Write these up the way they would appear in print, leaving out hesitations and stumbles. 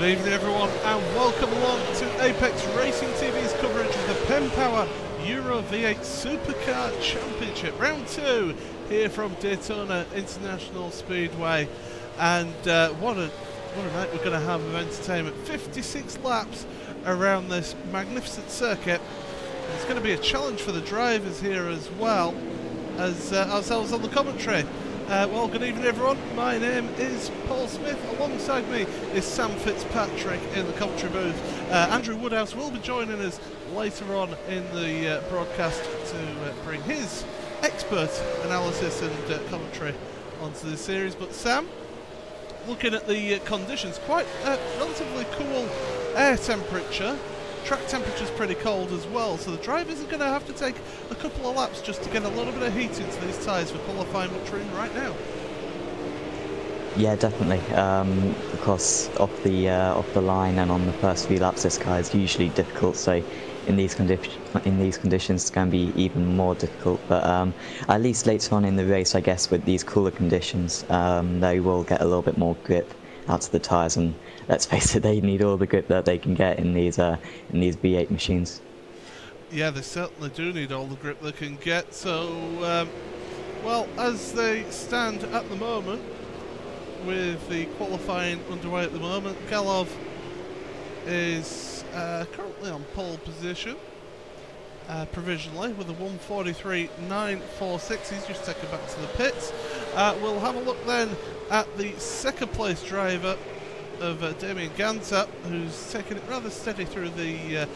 evening everyone and welcome along to Apex Racing TV's coverage of the PenPower Euro V8 Supercar Championship Round 2 here from Daytona International Speedway. And what a night we're going to have of entertainment. 56 laps around this magnificent circuit. It's going to be a challenge for the drivers here as well as ourselves on the commentary. Well, good evening everyone, my name is Paul Smith, alongside me is Sam Fitzpatrick in the commentary booth. Andrew Woodhouse will be joining us later on in the broadcast to bring his expert analysis and commentary onto the series. But Sam, looking at the conditions, quite relatively cool air temperature. Track temperature's pretty cold as well, so the drivers are going to have to take a couple of laps just to get a little bit of heat into these tyres for qualifying, which we're in right now. Yeah, definitely. Of course, off the line and on the first few laps, this car is usually difficult. So in these conditions, it's going to be even more difficult. But at least later on in the race, I guess, with these cooler conditions, they will get a little bit more grip out to the tyres, and let's face it, they need all the grip that they can get in these V8 machines. Yeah, they certainly do need all the grip they can get. So, well, as they stand at the moment, with the qualifying underway at the moment, Galov is currently on pole position, provisionally, with a 1:43.946. He's just taken back to the pits. We'll have a look then at the second place driver of Damien Ganter, who's taken it rather steady through the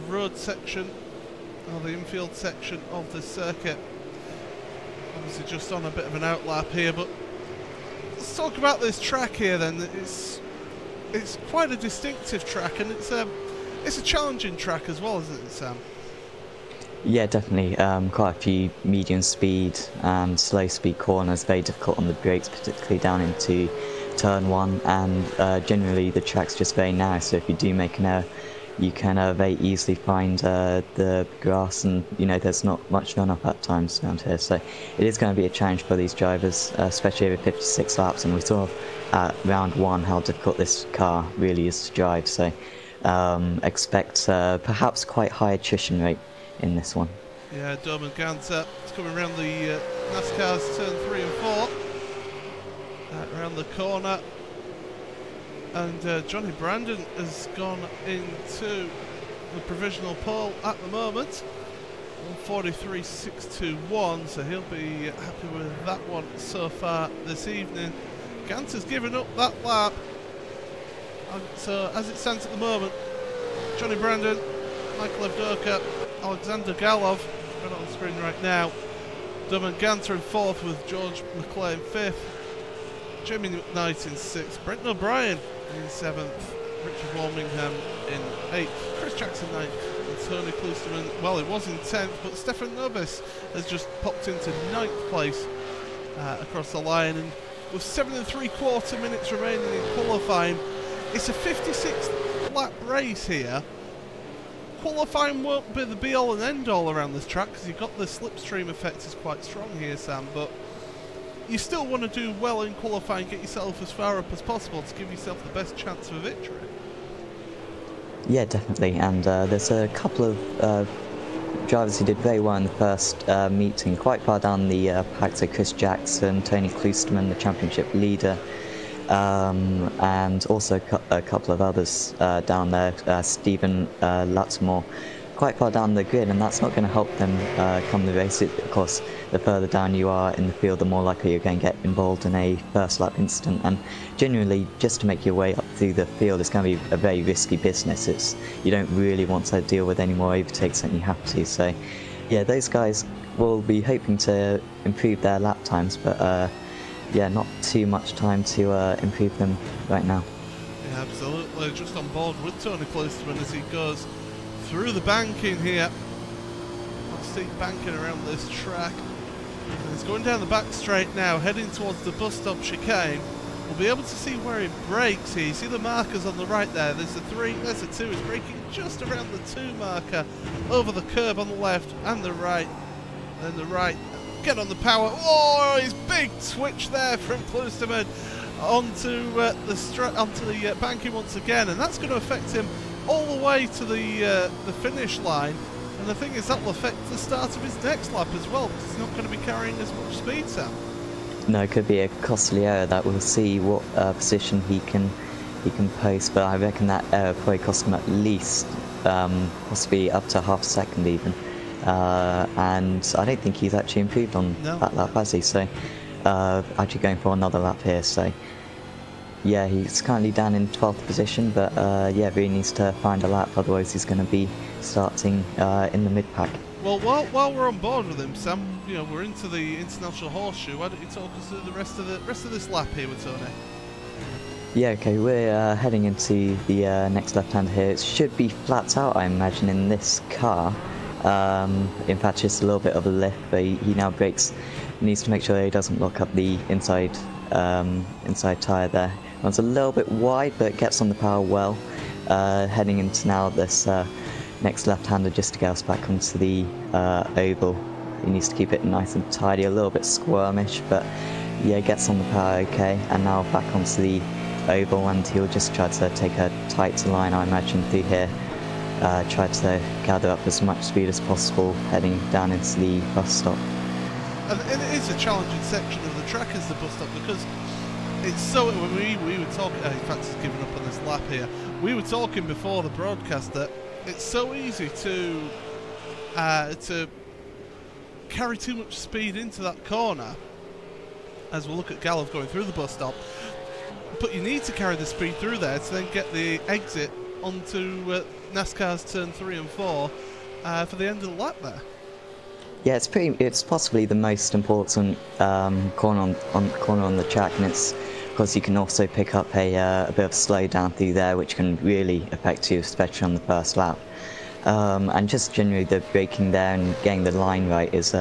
road section, or the infield section of the circuit. Obviously just on a bit of an outlap here, but let's talk about this track here then. It's quite a distinctive track, and it's a challenging track as well, isn't it, Sam? Yeah, definitely. Quite a few medium speed and slow speed corners, very difficult on the brakes, particularly down into turn 1, and generally the track's just very narrow, so if you do make an error, you can very easily find the grass, and there's not much run-up at times around here, so it is going to be a challenge for these drivers, especially over 56 laps, and we saw at round 1 how difficult this car really is to drive, so expect perhaps quite high attrition rate in this one. Yeah, Damien Ganter is coming around the NASCAR's turn 3 and 4, around the corner, and Johnny Brandon has gone into the provisional pole at the moment, 1:43.621, so he'll be happy with that one so far this evening. Ganter's given up that lap, and so as it stands at the moment, Johnny Brandon, Michael Evdoka, Alexander Galov, right on the screen right now. Damien Ganter in 4th with George McClay in 5th. Jamie McKnight in 6th. Brendan O'Brien in 7th. Richard Warmingham in 8th. Chris Jackson 9th. And Tony Klusterman, well, it was in 10th, but Stefan Nobis has just popped into 9th place across the line. And with 7 3/4 minutes remaining in qualifying, it's a 56 lap race here. Qualifying won't be the be-all and end-all around this track, because you've got the slipstream effect is quite strong here, Sam, but you still want to do well in qualifying, get yourself as far up as possible to give yourself the best chance of a victory. Yeah, definitely, and there's a couple of drivers who did very well in the first meeting, quite far down the pack, so Chris Jackson, Tony Klusterman, the championship leader, and also a couple of others down there, Stephen Lutzmore, quite far down the grid, and that's not going to help them come the race. Of course, the further down you are in the field, the more likely you're going to get involved in a first lap incident, and generally just to make your way up through the field, it's going to be a very risky business. You don't really want to deal with any more overtakes than you have to, so yeah, those guys will be hoping to improve their lap times, but yeah, not too much time to improve them right now. Yeah, absolutely. Just on board with Tony Klusterman as he goes through the banking here. Steep banking around this track. And he's going down the back straight now, heading towards the bus stop chicane. We'll be able to see where he brakes here. You see the markers on the right there. There's a 3, there's a 2. He's braking just around the 2 marker, over the curb on the left and the right. Then the right. Get on the power. Oh, his big twitch there from Klusterman. onto the banking once again, and that's going to affect him all the way to the finish line. And the thing is, that will affect the start of his next lap as well, because he's not going to be carrying as much speed, Sam. No, it could be a costly error that we'll see what position he can post, but I reckon that error probably cost him at least possibly up to half a second even. And I don't think he's actually improved on that lap, has he? So actually going for another lap here, so yeah, he's currently down in 12th position, but yeah, really needs to find a lap, otherwise he's going to be starting in the mid-pack. Well, while we're on board with him, Sam, you know, we're into the International Horseshoe. Why don't you talk us through the rest of this lap here with Tony? Yeah, okay, we're heading into the next left-hander here. It should be flat out, I imagine, in this car. In fact, just a little bit of a lift, but he now brakes. He needs to make sure that he doesn't lock up the inside tyre there. Runs a little bit wide, but gets on the power well. Heading into now this next left-hander just to get us back onto the oval. He needs to keep it nice and tidy, a little bit squirmish, but yeah, gets on the power okay. And now back onto the oval, and he'll just try to take a tight line, I imagine, through here. Try to gather up as much speed as possible, heading down into the bus stop. And it is a challenging section of the track as the bus stop, because it's so, when we were talking, in fact he's given up on this lap here, we were talking before the broadcast that it's so easy to carry too much speed into that corner, as we'll look at Gallup going through the bus stop, but you need to carry the speed through there to then get the exit onto NASCAR's turn 3 and 4 for the end of the lap there. Yeah, it's possibly the most important corner on the track, and it's because you can also pick up a bit of slowdown through there, which can really affect you, especially on the first lap. And just generally the braking there and getting the line right is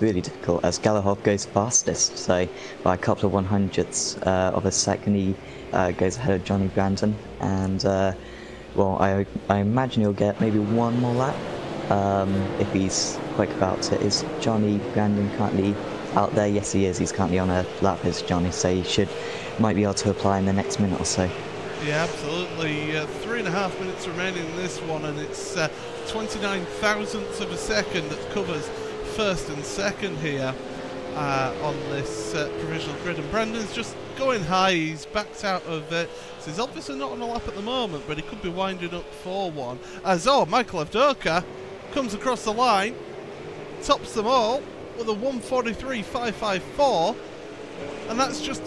really difficult, as Galahov goes fastest, so by a couple of 100ths of a second he goes ahead of Johnny Brandon, and well, I imagine he'll get maybe one more lap if he's quick about it. Is Johnny Brandon currently out there? Yes, he is. He's currently on a lap as Johnny, so he might be able to apply in the next minute or so. Yeah, absolutely. 3.5 minutes remaining in this one, and it's 29 thousandths of a second that covers first and second here on this provisional grid. And Brandon's just going high. He's backed out of it. So he's obviously not on a lap at the moment, but he could be winding up for one. As Michael Avdoka comes across the line, tops them all with a 1:43.554, and that's just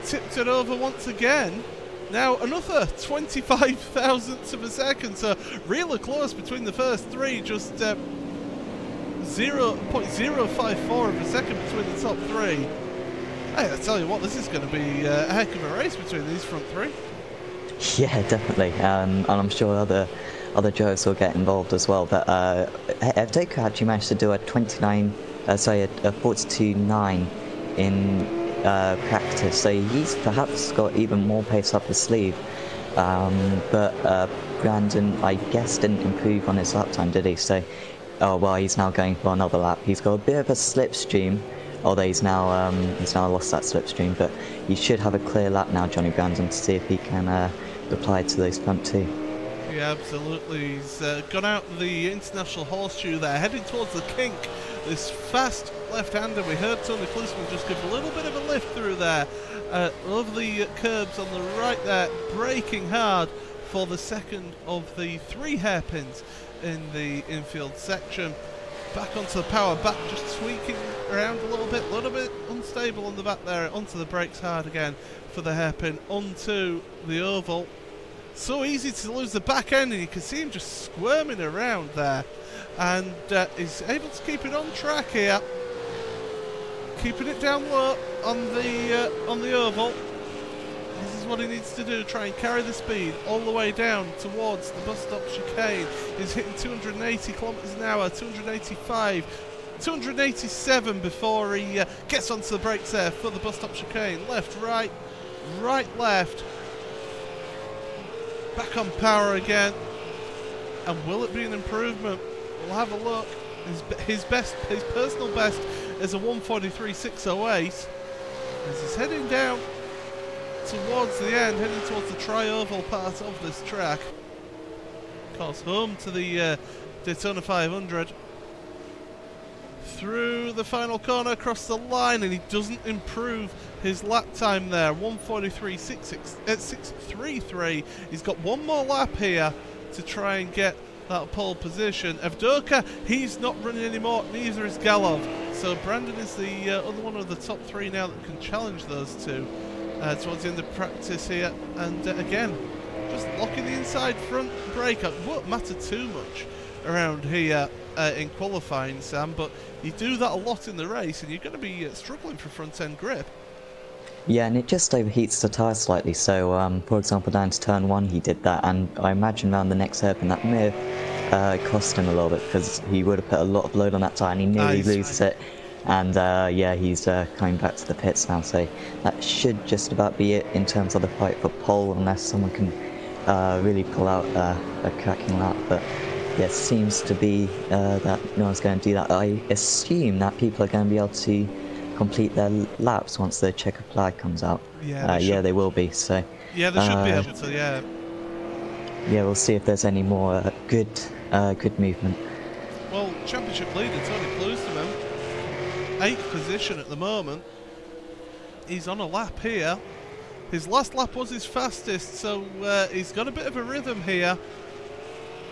tipped it over once again. Now another 25 thousandths of a second, so really close between the first three, just 0.054 of a second between the top three. Hey, I tell you what, this is going to be a heck of a race between these front three. Yeah, definitely, and I'm sure other drivers will get involved as well. But Avdoka actually managed to do a 42.9 in practice, so he's perhaps got even more pace up his sleeve. But Brandon, I guess, didn't improve on his lap time, did he? So, oh well, he's now going for another lap. He's got a bit of a slipstream, although he's now lost that slipstream. But he should have a clear lap now, Johnny Brandon, to see if he can reply to those front two. Yeah, absolutely. He's gone out the International Horseshoe there, heading towards the kink. This fast left-hander, we heard Tony Klusman just give a little bit of a lift through there. Lovely curbs on the right there, braking hard for the second of the 3 hairpins in the infield section. Back onto the power, back just tweaking around a little bit unstable on the back there, onto the brakes hard again for the hairpin, onto the oval. So easy to lose the back end, and you can see him just squirming around there, and he's able to keep it on track here, keeping it down low on the oval. This is what he needs to do, try and carry the speed all the way down towards the bus stop chicane. He's hitting 280 kilometers an hour, 285, 287 before he gets onto the brakes there for the bus stop chicane. Left, right, right, left. Back on power again, and will it be an improvement? We'll have a look. His personal best is a 1:43.608 as he's heading down towards the end, heading towards the tri-oval part of this track. Of course, home to the Daytona 500. Through the final corner, across the line, and he doesn't improve his lap time there. 1:43.633. He's got one more lap here to try and get that pole position. Evdoka, he's not running anymore, neither is Galov. So Brandon is the other one of the top three now that can challenge those two towards the end of practice here. And again, just locking the inside front brake. It won't matter too much around here in qualifying, Sam, but you do that a lot in the race and you're going to be struggling for front end grip. Yeah, and it just overheats the tyre slightly, so for example down to turn 1 he did that, and I imagine around the next hairpin that may have cost him a little bit, because he would have put a lot of load on that tyre and he nearly loses it. And yeah, he's coming back to the pits now, so that should just about be it in terms of the fight for pole, unless someone can really pull out a cracking lap. But yeah, it seems to be that no one's going to do that. I assume that people are going to be able to complete their laps once the checkered flag comes out. Yeah, yeah, they will be. So yeah, they should be able to. Yeah. Yeah, we'll see if there's any more good movement. Well, championship leader Tony Klusterman, 8th position at the moment. He's on a lap here. His last lap was his fastest, so he's got a bit of a rhythm here.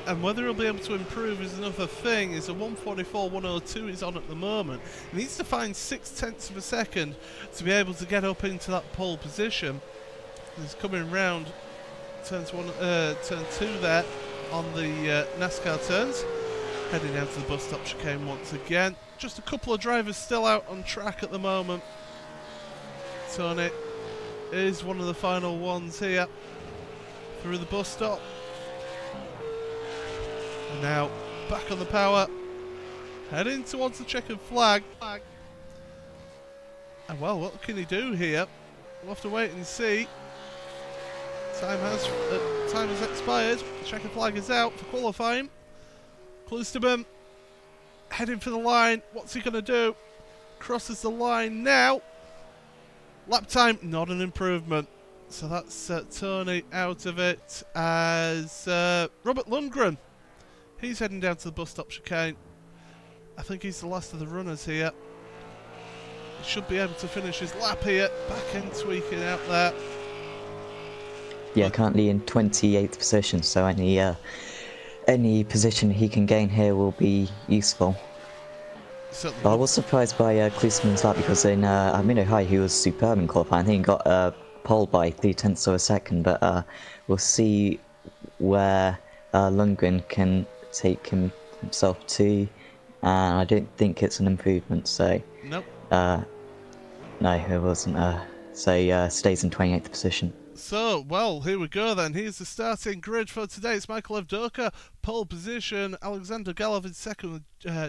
And whether he'll be able to improve is another thing. Is a 1:44.102 he's on at the moment. He needs to find 0.6 of a second to be able to get up into that pole position. He's coming round turn 2 there on the NASCAR turns. Heading down to the bus stop chicane once again. Just a couple of drivers still out on track at the moment. Tony is one of the final ones here through the bus stop. And now back on the power, heading towards the checkered flag. And well, what can he do here? We'll have to wait and see. Time has expired. The checkered flag is out for qualifying. Klusterman heading for the line. What's he going to do? Crosses the line now. Lap time, not an improvement. So that's Tony out of it as Robert Lundgren. He's heading down to the bus stop chicane. I think he's the last of the runners here. He should be able to finish his lap here. Back end tweaking out there. Yeah, currently in 28th position, so any position he can gain here will be useful. But I was surprised by Klusterman's lap, because in Mid-Ohio he was superb in qualifying. I think he got pole by 0.3 of a second, but we'll see where Lundgren can take himself to, and I don't think it's an improvement, so nope. No, it wasn't. So stays in 28th position. So, well, here we go then. Here's the starting grid for today. It's Michael Evdoka, pole position, Alexander Galov in second,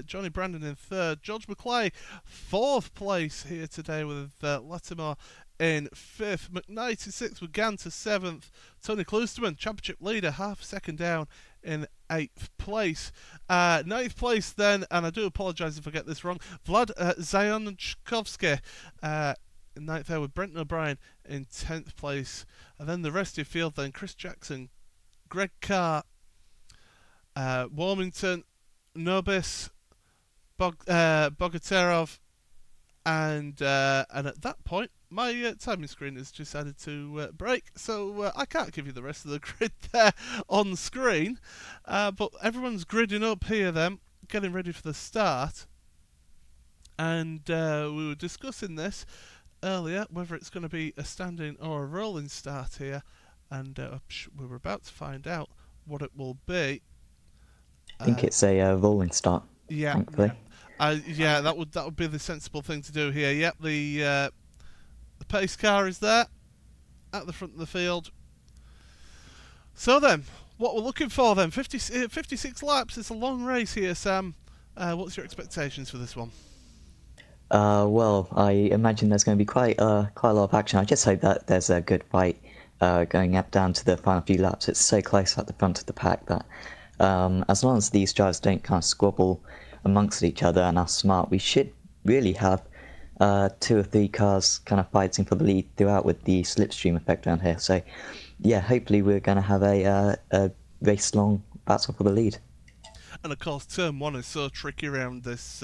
Johnny Brandon in third, George McClay, 4th place here today with Latimer in 5th, McKnight in 6th with Gant 7th, Tony Klusterman, championship leader, half a second down in 8th place. 9th place then, and I do apologise if I get this wrong, Vlad Zionchkovsky, 9th there with Brenton O'Brien in 10th place. And then the rest of your field then, Chris Jackson, Greg Carr, Warmington, Nobis, Bogaterov, and at that point my timing screen has decided to break, so I can't give you the rest of the grid there on screen, but everyone's gridding up here then, getting ready for the start. And we were discussing this earlier, whether it's going to be a standing or a rolling start here, and we were about to find out what it will be. I think it's a rolling start. Yeah, thankfully. yeah, that would be the sensible thing to do here. Yep, the pace car is there at the front of the field. So then, what we're looking for then, 56 laps. It's a long race here, Sam. What's your expectations for this one? Well, I imagine there's going to be quite a lot of action. I just hope that there's a good fight going up down to the final few laps. It's so close at the front of the pack that as long as these drivers don't kind of squabble amongst each other and are smart, we should really have two or three cars kind of fighting for the lead throughout with the slipstream effect around here. So yeah, hopefully we're going to have a race-long battle for the lead. And of course, turn one is so tricky around this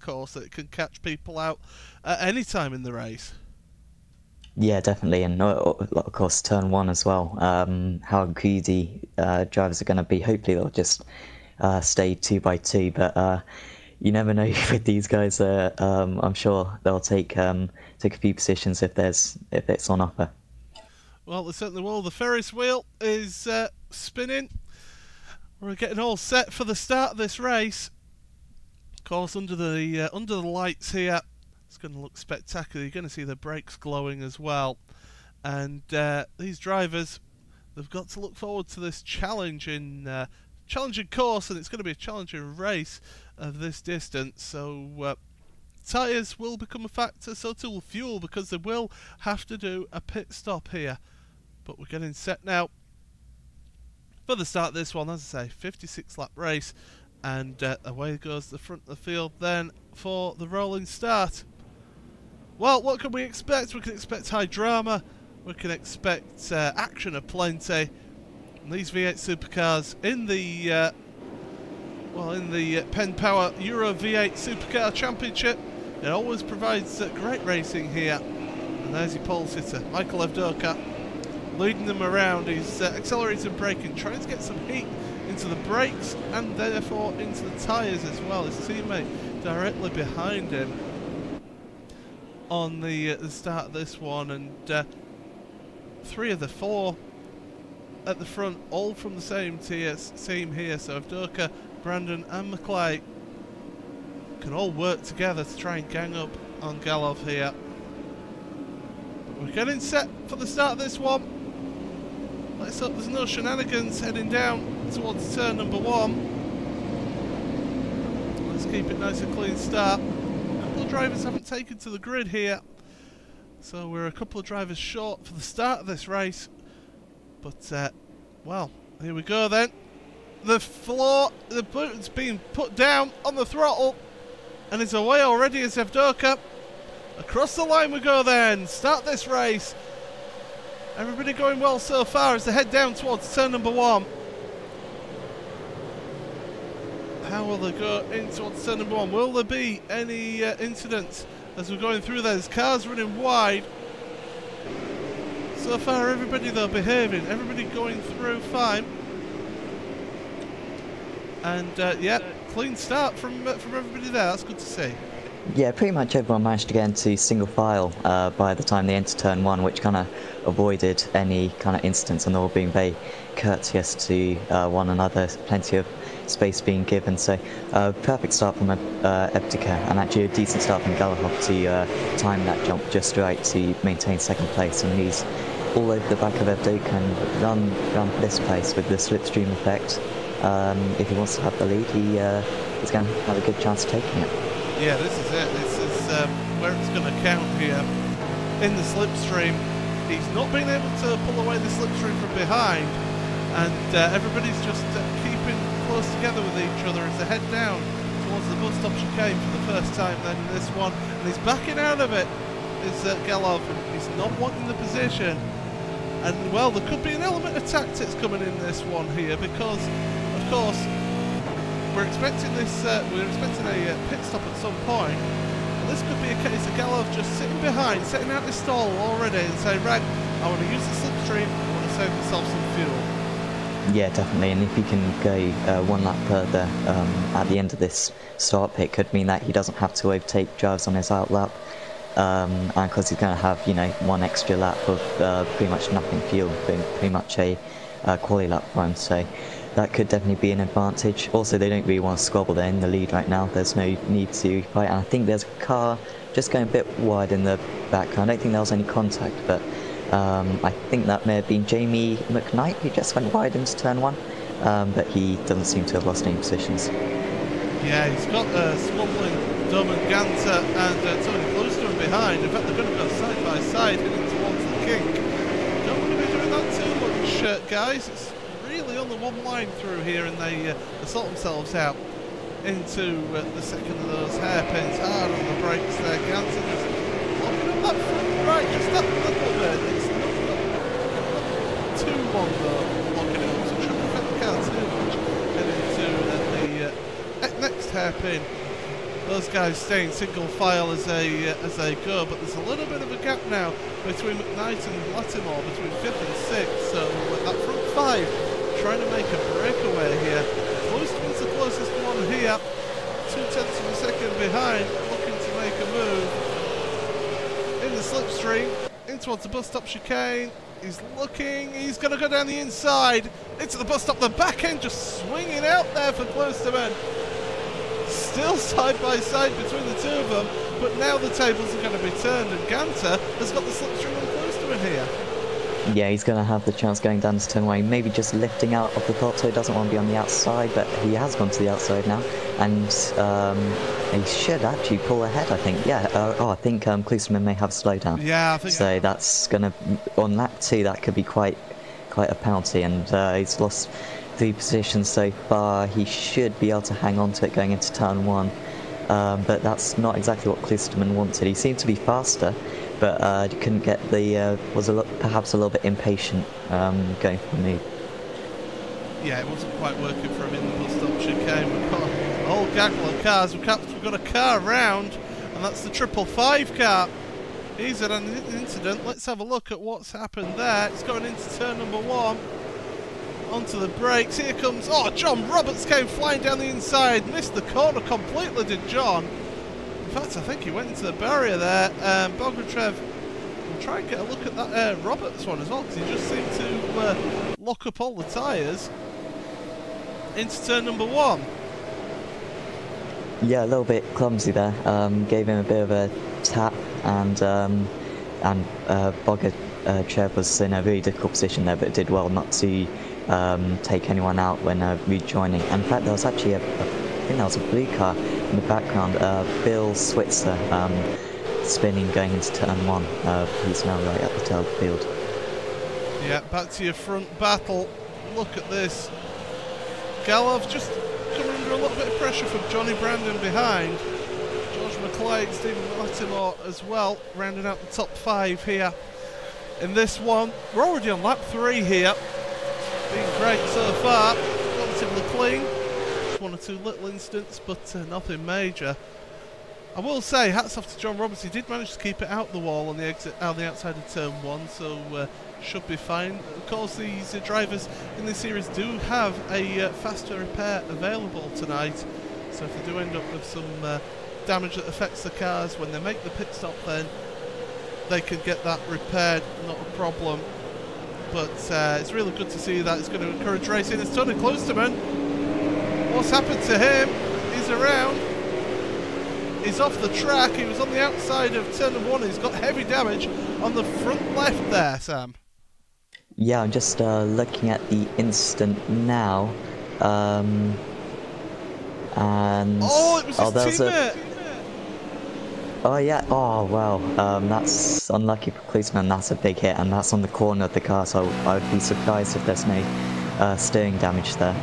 course that it can catch people out at any time in the race. Yeah, definitely, and of course turn one as well. How greedy drivers are going to be. Hopefully they'll just stay 2 by 2, but you never know with these guys. I'm sure they'll take a few positions if it's on offer. Well, they certainly will. The Ferris wheel is spinning. We're getting all set for the start of this race. Of course, under the lights here, it's going to look spectacular. You're going to see the brakes glowing as well. And these drivers, they've got to look forward to this challenging course, and it's going to be a challenging race of this distance. So tyres will become a factor, so too will fuel, because they will have to do a pit stop here. But we're getting set now for the start of this one. As I say, 56 lap race, and away goes the front of the field then for the rolling start. Well, what can we expect? We can expect high drama, we can expect action aplenty, and these V8 supercars in the PenPower Euro V8 Supercar Championship, it always provides great racing here. And there's your pole sitter, Michael Evdoka, leading them around. He's accelerating and braking, trying to get some heat into the brakes and therefore into the tyres as well. His teammate directly behind him on the start of this one, and 3 of the 4 at the front, all from the same team here. So Evdoka, Brandon and McClay can all work together to try and gang up on Galov here. But we're getting set for the start of this one. Let's hope there's no shenanigans heading down towards turn number 1. Let's keep it nice and clean start. A couple of drivers haven't taken to the grid here, so we're a couple of drivers short for the start of this race. But well, here we go then. The button's being put down on the throttle, and it's away already as Evdoka. Across the line we go then. Start this race. Everybody going well so far as they head down towards turn number 1. How will they go in towards turn number 1? Will there be any incidents as we're going through there? There's cars running wide. So far everybody though behaving, everybody going through fine. And yeah, clean start from everybody there. That's good to see. Yeah, pretty much everyone managed to get into single file by the time they entered turn 1, which kind of avoided any kind of incidents, and they were being very courteous to one another. Plenty of space being given. So perfect start from Evdoka, and actually a decent start from Galahov to time that jump just right to maintain second place. And he's all over the back of Evdoka and run this place with the slipstream effect. If he wants to have the lead, he's going to have a good chance of taking it. Yeah, this is it. This is where it's going to count here in the slipstream. He's not been able to pull away the slipstream from behind, and everybody's just keeping close together with each other as they head down towards the bus stop chicane for the first time then in this one. And he's backing out of it, is Galov, and he's not wanting the position. And well, there could be an element of tactics coming in this one here, because of course we're expecting a pit stop at some point. And this could be a case of Galov just sitting behind, setting out his stall already and saying, right, I want to use the slipstream, I want to save myself some fuel. Yeah, definitely, and if he can go 1 lap further at the end of this start pit, could mean that he doesn't have to overtake drivers on his out lap, and because he's going to have, you know, 1 extra lap of pretty much nothing fuel, pretty much a quali lap for him. So that could definitely be an advantage. Also, they don't really want to squabble. They're in the lead right now. There's no need to fight. And I think there's a car just going a bit wide in the background. I don't think there was any contact, but I think that may have been Jamie McKnight who just went wide into turn 1, but he doesn't seem to have lost any positions. Yeah, he's got squabbling Doman Ganter and Tony close to him behind. In fact, they're going to go side by side heading towards the kink. Don't want to be doing that too much, guys. It's really on the one line through here, and they sort themselves out. into the second of those hairpins. Hard on the brakes there. Ganser just locking up that front right, just that little bit. It's not too long though, locking it up, so trying to affect the car too much. And into the next hairpin. Those guys staying single file as they go, but there's a little bit of a gap now between McKnight and Lattimore, between 5th and 6th, so that front 5 trying to make a breakaway here. Cloisterman's the closest one here, 0.2 of a second behind, looking to make a move. In the slipstream, in towards the bus stop chicane, he's looking, he's going to go down the inside, into the bus stop, the back end just swinging out there for Cloisterman. Still side by side between the two of them, but now the tables are going to be turned and Ganter has got the slipstream on Cloisterman here. Yeah, he's going to have the chance going down to turn 1, maybe just lifting out of the top, so he doesn't want to be on the outside, but he has gone to the outside now, and he should actually pull ahead, I think. Yeah, I think Cloisterman may have slowed down. Yeah, I think so. That's going to, on lap 2, that could be quite a penalty, and he's lost 3 positions so far. He should be able to hang on to it going into turn 1, but that's not exactly what Cloisterman wanted. He seemed to be faster, but he couldn't get the, perhaps a little bit impatient going for the move. Yeah, it wasn't quite working for him in the bus stop chicane. We've got a whole gaggle of cars. We've got a car round, and that's the 555 car. He's had an incident. Let's have a look at what's happened there. It's going into turn number 1. Onto the brakes, here comes, John Roberts came flying down the inside, missed the corner completely, did John. In fact, I think he went into the barrier there. Bogratrev will try and get a look at that Roberts one as well, because he just seemed to lock up all the tyres. Into turn number 1. Yeah, a little bit clumsy there, gave him a bit of a tap, and Bogratrev was in a really difficult position there, but did well not to take anyone out when rejoining. And in fact, there was actually I think there was a blue car in the background, Bill Switzer, spinning going into turn 1. He's now right at the tail of the field. Yeah, back to your front battle. Look at this. Galov just coming under a little bit of pressure from Johnny Brandon behind. George McClyde, Stephen Lattimore as well, rounding out the top 5 here in this one. We're already on lap 3 here. Been great so far, relatively clean. Just 1 or 2 little incidents, but nothing major. I will say, hats off to John Roberts. He did manage to keep it out the wall on the exit, out the outside of turn 1, so should be fine. Of course, these drivers in this series do have a faster repair available tonight. So if they do end up with some damage that affects the cars when they make the pit stop, then they can get that repaired, not a problem. But it's really good to see that. It's going to encourage racing. It's Tony Cloisterman. What's happened to him? He's around. He's off the track. He was on the outside of turn number 1. He's got heavy damage on the front left there, Sam. Yeah, I'm just looking at the incident now. And it was his teammate. Oh yeah, oh well, that's unlucky for Cloisterman. That's a big hit, and that's on the corner of the car, so I would be surprised if there's no steering damage there.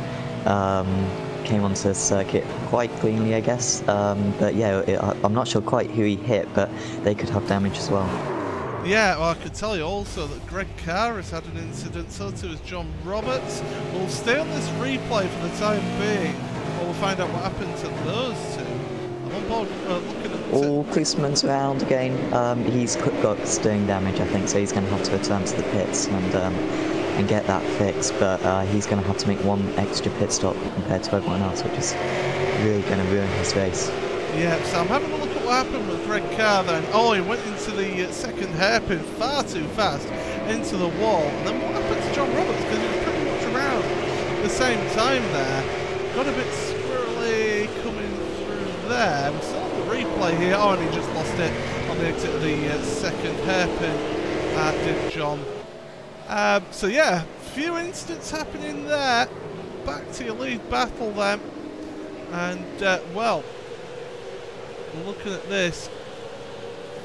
Came onto the circuit quite cleanly, I guess, but yeah, I'm not sure quite who he hit, but they could have damage as well. Yeah, well, I could tell you also that Greg Carr has had an incident, so too has John Roberts. We'll stay on this replay for the time being, while we'll find out what happened to those two. I'm on board looking at Cloisterman's around again. He's got steering damage, I think, so he's going to have to return to the pits and get that fixed, but he's going to have to make 1 extra pit stop compared to everyone else, which is really going to ruin his race. Yeah, so I'm having a look at what happened with Greg Carr then. He went into the second hairpin far too fast into the wall. And then what happened to John Roberts? Because he was pretty much around the same time there. Got a bit squirrely coming through there. We saw the replay here. And he just lost it on the exit of the second hairpin. Did John. So yeah, few incidents happening there. Back to your lead battle then. And well, we're looking at this.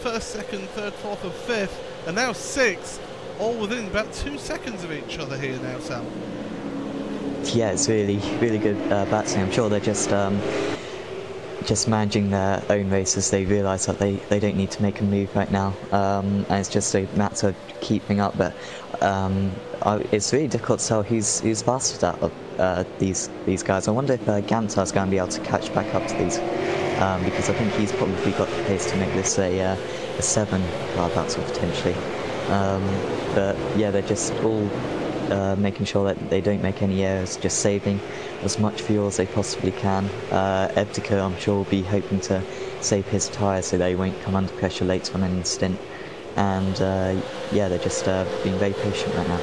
1st, 2nd, 3rd, 4th and 5th, and now 6th, all within about 2 seconds of each other here now, Sam. Yeah, it's really good battling. I'm sure they're just just managing their own races. They realise that they don't need to make a move right now, and it's just a matter of keeping up. But it's really difficult to tell who's fastest out of these guys. I wonder if Gantar's going to be able to catch back up to these, because I think he's probably got the pace to make this a 7-car battle potentially. But yeah, they're just all making sure that they don't make any errors, just saving as much fuel as they possibly can. Ebdika, I'm sure, will be hoping to save his tyres so they won't come under pressure later on in the stint. And yeah, they're just being very patient right now.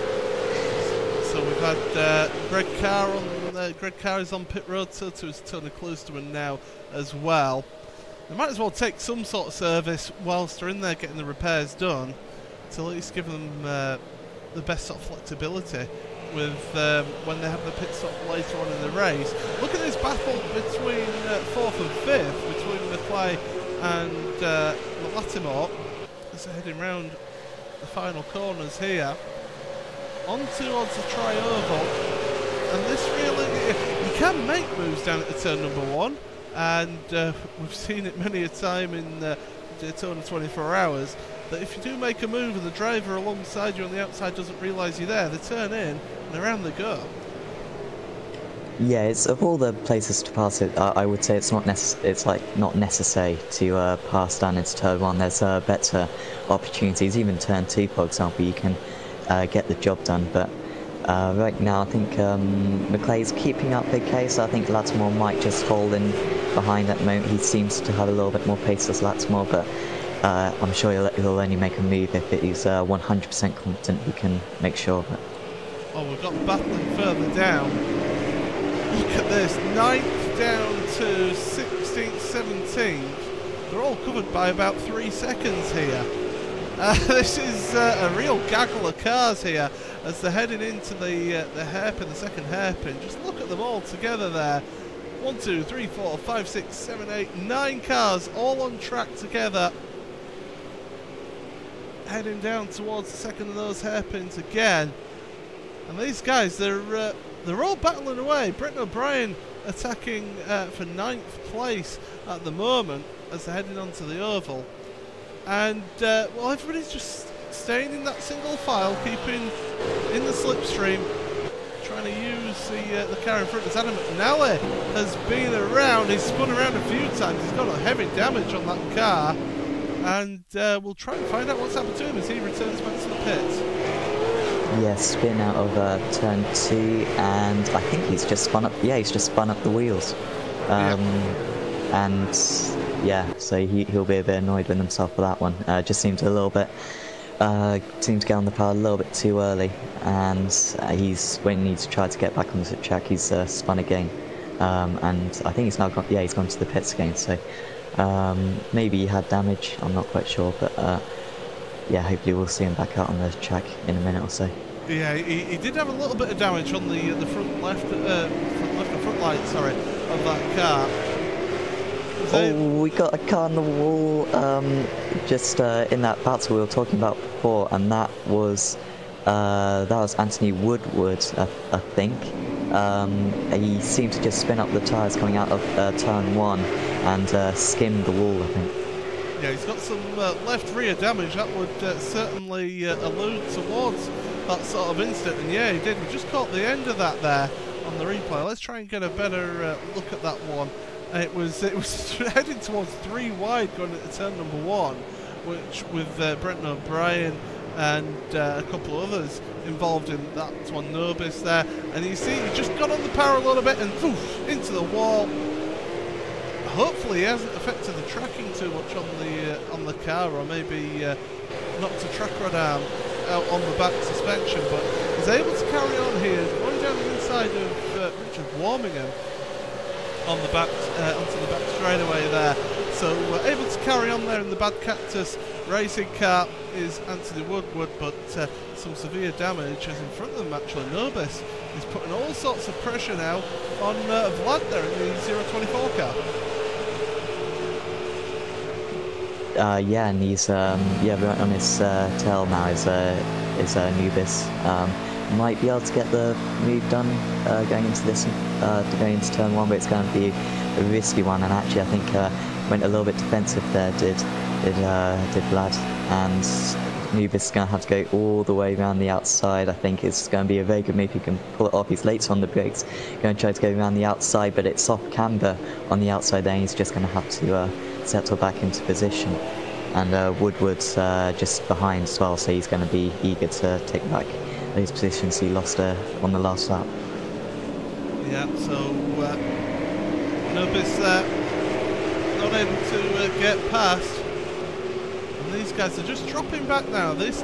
So we've had Greg Carr on. Greg Carr is on pit road, so is Tony Klusterman now as well. They might as well take some sort of service whilst they're in there getting the repairs done, to at least give them the best sort of flexibility with when they have the pit stop later on in the race. Look at this battle between 4th and 5th, between McClay and Latimore, as they're heading round the final corners here, on towards the tri-oval. And this really, you can make moves down at the turn number 1, and we've seen it many a time in Daytona 24 Hours, that if you do make a move and the driver alongside you on the outside doesn't realise you're there, they turn in and around they go. Yeah, it's of all the places to pass it, I would say it's not not necessary to pass down into turn 1. There's better opportunities. Even turn 2, for example, you can get the job done. But right now, I think McClay's keeping up okay, so I think Latimore might just hold in behind at the moment. He seems to have a little bit more pace as Latimore, but I'm sure he'll only make a move if he's 100% confident he can make sure of it. Oh, we've got battling further down. Look at this, 9th down to 16th, 17th. They're all covered by about 3 seconds here. This is a real gaggle of cars here as they're heading into the hairpin, the second hairpin. Just look at them all together there. 1, 2, 3, 4, 5, 6, 7, 8, 9 cars all on track together. Heading down towards the second of those hairpins again. And these guys, they're all battling away. Britton O'Brien attacking for 9th place at the moment as they're heading onto the oval. And well, everybody's just staying in that single file, keeping in the slipstream, trying to use the car in front. As Adam McNally has been around, he's spun around a few times, he's got a heavy damage on that car, and we'll try and find out what's happened to him as he returns back to the pits. Yeah, spin out of turn 2, and I think he's just spun up. Yeah, he's just spun up the wheels, and yeah, so he'll be a bit annoyed with himself for that one. Just seemed a little bit, seemed to get on the power a little bit too early, and when he needs to try to get back on the track, he's spun again, and I think he's now gone. Yeah, he's gone to the pits again. So maybe he had damage. I'm not quite sure, but yeah, hopefully we'll see him back out on the track in a minute or so. Yeah, he did have a little bit of damage on the front left and front light, sorry, of that car. Oh, we got a car on the wall just in that battle we were talking about before, and that was Anthony Woodward, I think. He seemed to just spin up the tyres coming out of turn 1 and skim the wall, I think. Yeah, he's got some left rear damage. That would certainly allude towards that sort of incident, and yeah, he did. We just caught the end of that there on the replay. Let's try and get a better look at that one. It was heading towards 3 wide going into turn number 1, which with Brenton O'Brien and a couple of others involved in that one. Nobis there, and you see he just got on the power a little bit and poof, into the wall. Hopefully he hasn't affected the tracking too much on the car, or maybe knocked a track rod arm out on the back suspension, but he's able to carry on here, going down the inside of Richard Warmingham on the back onto the back straightaway there. So able to carry on there in the Bad Cactus racing car is Anthony Woodward, but some severe damage is in front of them. Actually, Nobis is putting all sorts of pressure now on Vlad there in the 024 car. Yeah, and he's right on his tail now is Nubis. might be able to get the move done going into this, going into turn 1, but it's going to be a risky one. And actually, I think went a little bit defensive there. Did Vlad, and Nubis is going to have to go all the way around the outside. I think it's going to be a very good move. He can pull it off. He's late on the brakes. Going to try to go around the outside, but it's off camber on the outside there. He's just going to have to settle back into position. And Woodward's just behind as well, so he's going to be eager to take back those positions he lost on the last lap. Yeah, so Nubis not able to get past. These guys are just dropping back now. This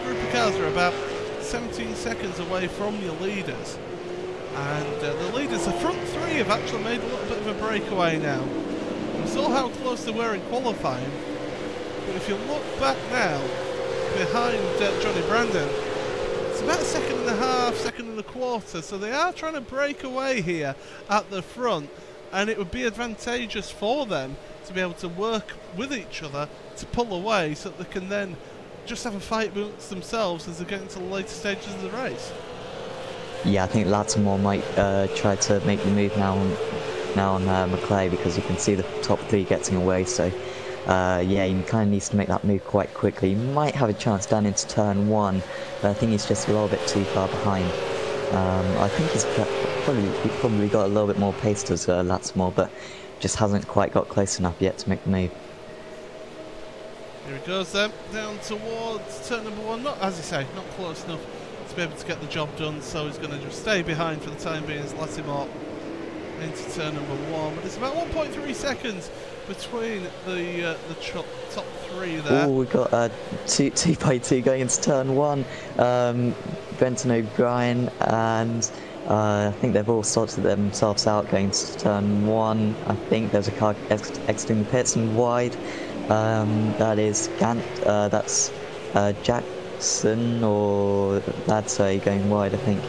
group of cars are about 17 seconds away from your leaders, and the leaders, the front three, have actually made a little bit of a breakaway now. We saw how close they were in qualifying, but if you look back now behind Johnny Brandon, it's about a second and a half, second and a quarter, so they are trying to break away here at the front, and it would be advantageous for them to be able to work with each other to pull away, so that they can then just have a fight amongst themselves as they get into the later stages of the race. Yeah, I think Lattimore might try to make the move now on McClay, because you can see the top three getting away, so yeah, he kind of needs to make that move quite quickly. He might have a chance down into turn 1, but I think he's just a little bit too far behind. I think he's probably got a little bit more pace as Lattimore, but just hasn't quite got close enough yet to make the move. Here he goes then, down towards turn number 1. Not, as you say, not close enough to be able to get the job done, so he's going to just stay behind for the time being as Lattimore into turn number 1. But it's about 1.3 seconds between the top three there. Oh, we've got 2x2 going into turn 1. Brenton O'Brien and I think they've all sorted themselves out going to turn 1. I think there's a car exiting the pits and wide. That is Gant. That's Jackson or Ladsay going wide, I think,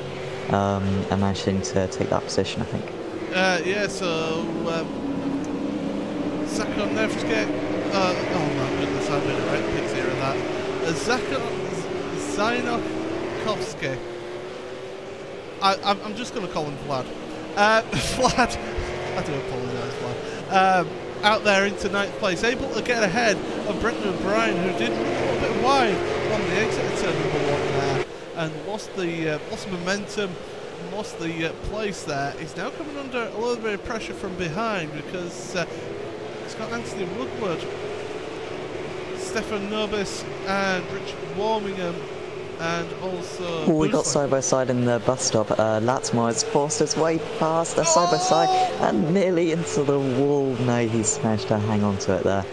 and managing to take that position, I think. Yeah, so Zakon Nevsky. Oh my goodness, I'm in the right picks here of that. Zakon Zynokovsky. I'm just going to call him Vlad. Vlad, I do apologise, Vlad. Out there into 9th place, able to get ahead of Brenton O'Brien, who did run a little bit wide on the exit of turn number 1 there, and lost momentum, lost the place there. He's now coming under a little bit of pressure from behind, because he's got Anthony Woodward, Stefan Nobis, and Richard Warmingham. And also, we got side by side in the bus stop. Lattimore has forced his way past the side by side and nearly into the wall. No, he's managed to hang on to it there.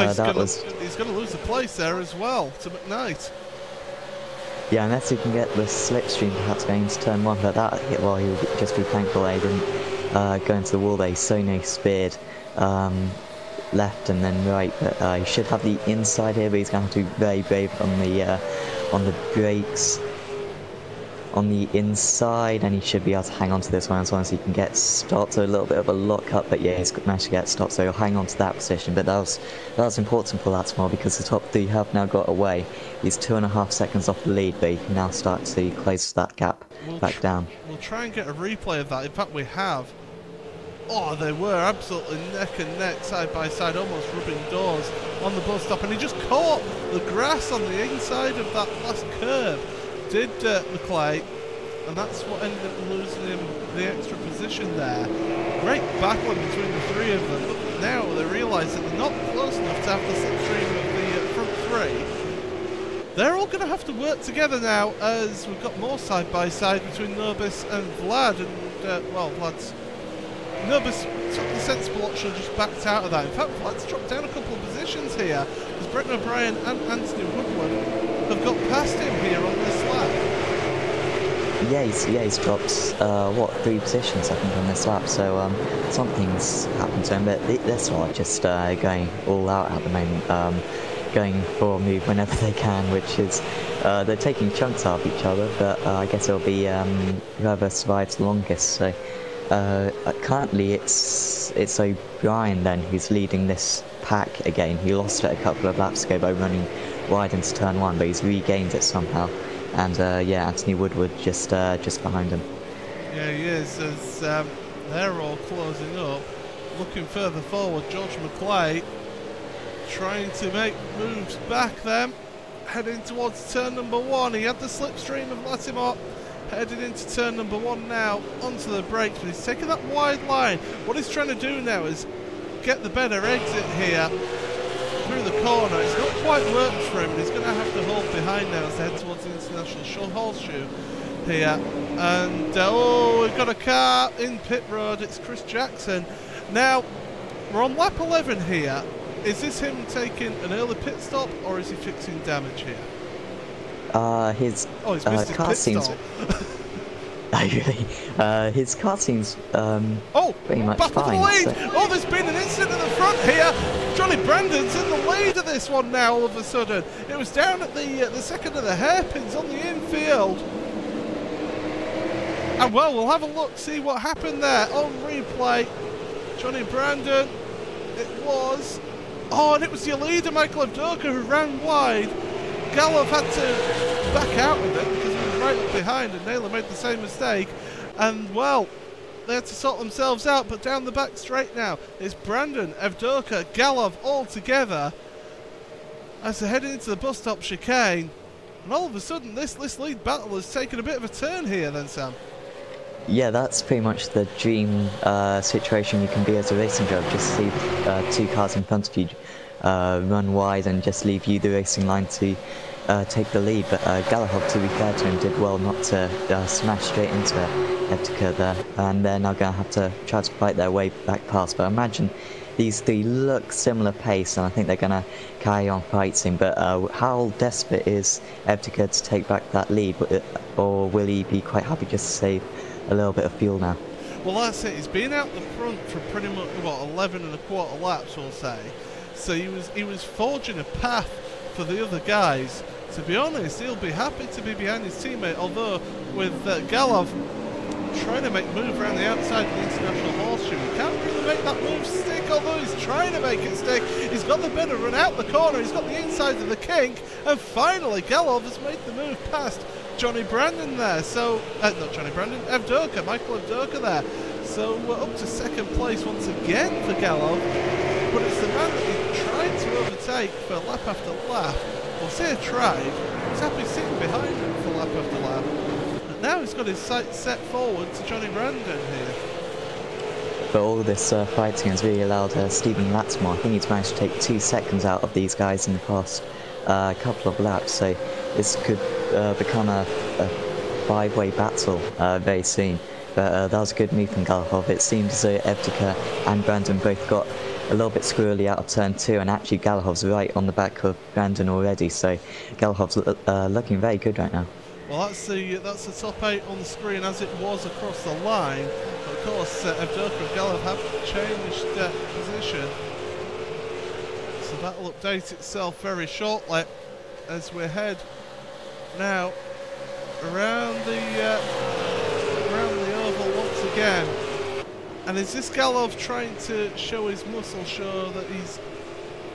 He's going to lose the place there as well to McKnight. Yeah, unless he can get the slipstream perhaps going into turn 1, but that, well, he would just be thankful they didn't go into the wall there. He's so no speed left and then right, but he should have the inside here, but he's going to have to be very brave on the brakes on the inside, and he should be able to hang on to this one as long as he can get stopped. So a little bit of a lock up, but yeah, he's managed to get stopped, so he'll hang on to that position. But that was important for Lattimore, because the top three have now got away. He's 2.5 seconds off the lead, but he can now start to close that gap back down. We'll try and get a replay of that. In fact, we have. Oh, they were absolutely neck and neck, side by side, almost rubbing doors on the bus stop, and he just caught the grass on the inside of that last curve, did McClay, and that's what ended up losing him the extra position there. Great battling between the three of them, but now they realise that they're not close enough to have the slipstream of the front three. They're all going to have to work together now, as we've got more side by side between Nobis and Vlad, and well, Nobis took the sensible option, just backed out of that. In fact, Vlad's dropped down a couple of positions here, because Brenton O'Brien and Anthony Woodward have got past him here on this lap. Yeah, he's dropped, 3 positions, I think, on this lap, so something's happened to him, but this one just going all out at the moment, going for a move whenever they can, which is, they're taking chunks out of each other, but I guess it'll be whoever survives the longest, so... currently it's O'Brien then who's leading this pack again. He lost it a couple of laps ago by running wide into turn 1, but he's regained it somehow. and yeah, Anthony Woodward just behind him. Yeah, he is, as they're all closing up. Looking further forward, George McClay trying to make moves back then, heading towards turn number 1. He had the slipstream of Latimer, heading into turn number 1 now, onto the brakes, but he's taking that wide line. What he's trying to do now is get the better exit here through the corner. It's not quite worked for him, and he's going to have to hold behind now as they head towards the International Horseshoe here. And oh, we've got a car in pit road. It's Chris Jackson. Now, we're on lap 11 here. Is this him taking an early pit stop, or is he fixing damage here? His he's missed his car pit seems... stop. really? His car seems pretty much back fine. The lead. So. Oh, there's been an incident at the front here. Johnny Brandon's in the lead of this one now all of a sudden. It was down at the second of the hairpins on the infield. And well, we'll have a look, see what happened there on replay. Johnny Brandon, it was... Oh, and it was your leader, Michael Avdoka, who ran wide. Galov had to back out with it because he was right up behind, and Naylor made the same mistake. And, well, they had to sort themselves out, but down the back straight now is Brandon, Avdoka, Galov all together as they're heading into the bus stop chicane. And all of a sudden, this lead battle has taken a bit of a turn here then, Sam. Yeah, that's pretty much the dream situation you can be as a racing driver. Just see 2 cars in front of you run wide and just leave you the racing line to take the lead. But Galahad, to be fair to him, did well not to smash straight into Evtica there. And they're now going to have to try to fight their way back past. But imagine these 3 look similar pace, and I think they're going to carry on fighting. But how desperate is Evtica to take back that lead? Or will he be quite happy just to save a little bit of fuel now? Well, that's it. He's been out the front for pretty much, what, 11 and a quarter laps, we'll say. So he was forging a path for the other guys. To be honest, he'll be happy to be behind his teammate, although with Galov trying to make a move around the outside of the International Horseshoe, he can't really make that move stick, although he's trying to make it stick. He's got the better run out the corner, he's got the inside of the kink, and finally Galov has made the move past Johnny Brandon there. So, not Johnny Brandon, Avdoka, Michael Avdoka there. So we're up to second place once again for Galov, but it's the man that he tried to overtake for lap after lap. We'll say tried, he's happy sitting behind him for lap after lap. And now he's got his sights set forward to Johnny Brandon here. But all this fighting has really allowed Stephen Latimer. I think he's managed to take 2 seconds out of these guys in the past couple of laps, so this could become a 5-way battle very soon. But that was a good move from Galahov. It seems as though Evtica and Brandon both got a little bit squirrely out of turn 2, and actually Galahov's right on the back of Brandon already, so Galahov's looking very good right now. Well, that's the top 8 on the screen as it was across the line. But of course, Avdoka and Galov have changed position. So that'll update itself very shortly as we head now around the oval once again. And is this Galov trying to show his muscle, show that he's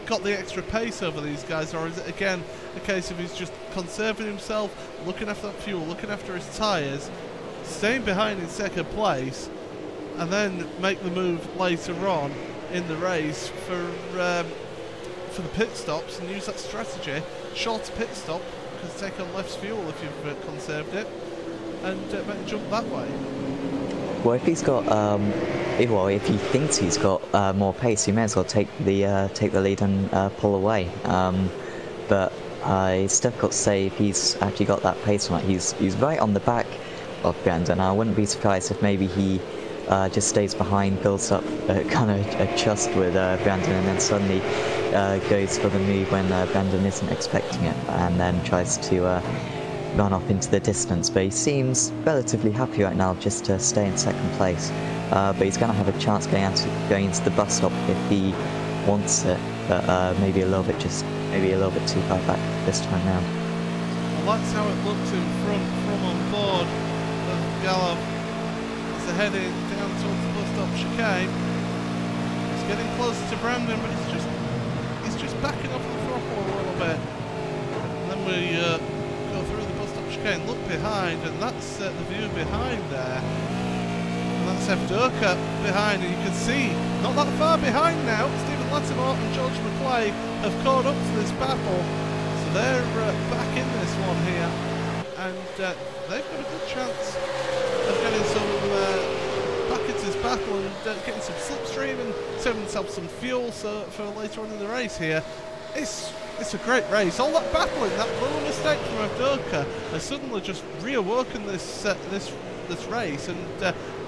got the extra pace over these guys, or is it again a case of he's just conserving himself, looking after that fuel, looking after his tyres, staying behind in second place, and then make the move later on in the race for the pit stops and use that strategy, shorter pit stop, because take on less fuel if you've conserved it, and make the jump that way. Well, if he's got, if he thinks he's got more pace, he may as well take the lead and pull away. But it's difficult to say if he's actually got that pace or not. He's right on the back of Brandon. I wouldn't be surprised if maybe he just stays behind, builds up kind of a trust with Brandon, and then suddenly goes for the move when Brandon isn't expecting it, and then tries to run off into the distance. But he seems relatively happy right now just to stay in second place. But he's going to have a chance going into the bus stop if he wants it, but maybe a little bit too far back this time round. Well, that's how it looks in front from on board of Galov as they're heading down towards the bus stop chicane. He's getting closer to Brandon, but he's just backing off the throttle a little bit. And then we go through the bus stop chicane again, look behind, and that's the view behind there. And that's Evdoka behind, and you can see, not that far behind now, Stephen Lattimore and George McClay have caught up to this battle. So they're back in this one here, and they've got a good chance of getting some back into this battle and getting some slipstream and saving themselves some fuel for later on in the race here. It's a great race. All that battling, that little mistake from Evdoka has suddenly just reawoken this race and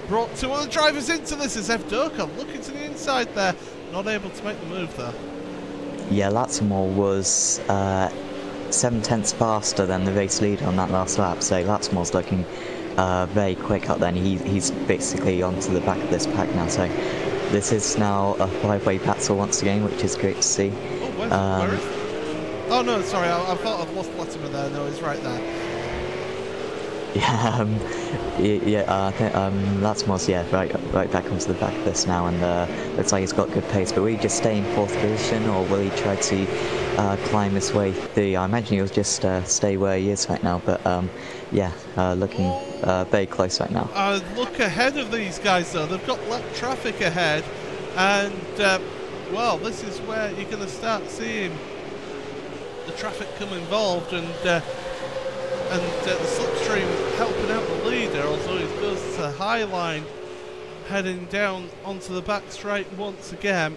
brought two other drivers into this as Evdoka looking to the inside there, not able to make the move there. Yeah, Lattimore was 7/10 faster than the race leader on that last lap, so Lattimore's looking very quick up there, and he's basically onto the back of this pack now, so this is now a five-way battle once again, which is great to see. Oh, where is it? Oh no, sorry, I thought I'd lost Latimer there. No, he's right there. I think Lattimore's right back onto the back of this now, and looks like he's got good pace. But will he just stay in 4th position, or will he try to climb his way through? I imagine he'll just stay where he is right now. But looking very close right now. Look ahead of these guys though. They've got lap traffic ahead, and well, this is where you're going to start seeing the traffic come involved, and the slipstream helping out the leader, although he goes to high line, heading down onto the back straight once again,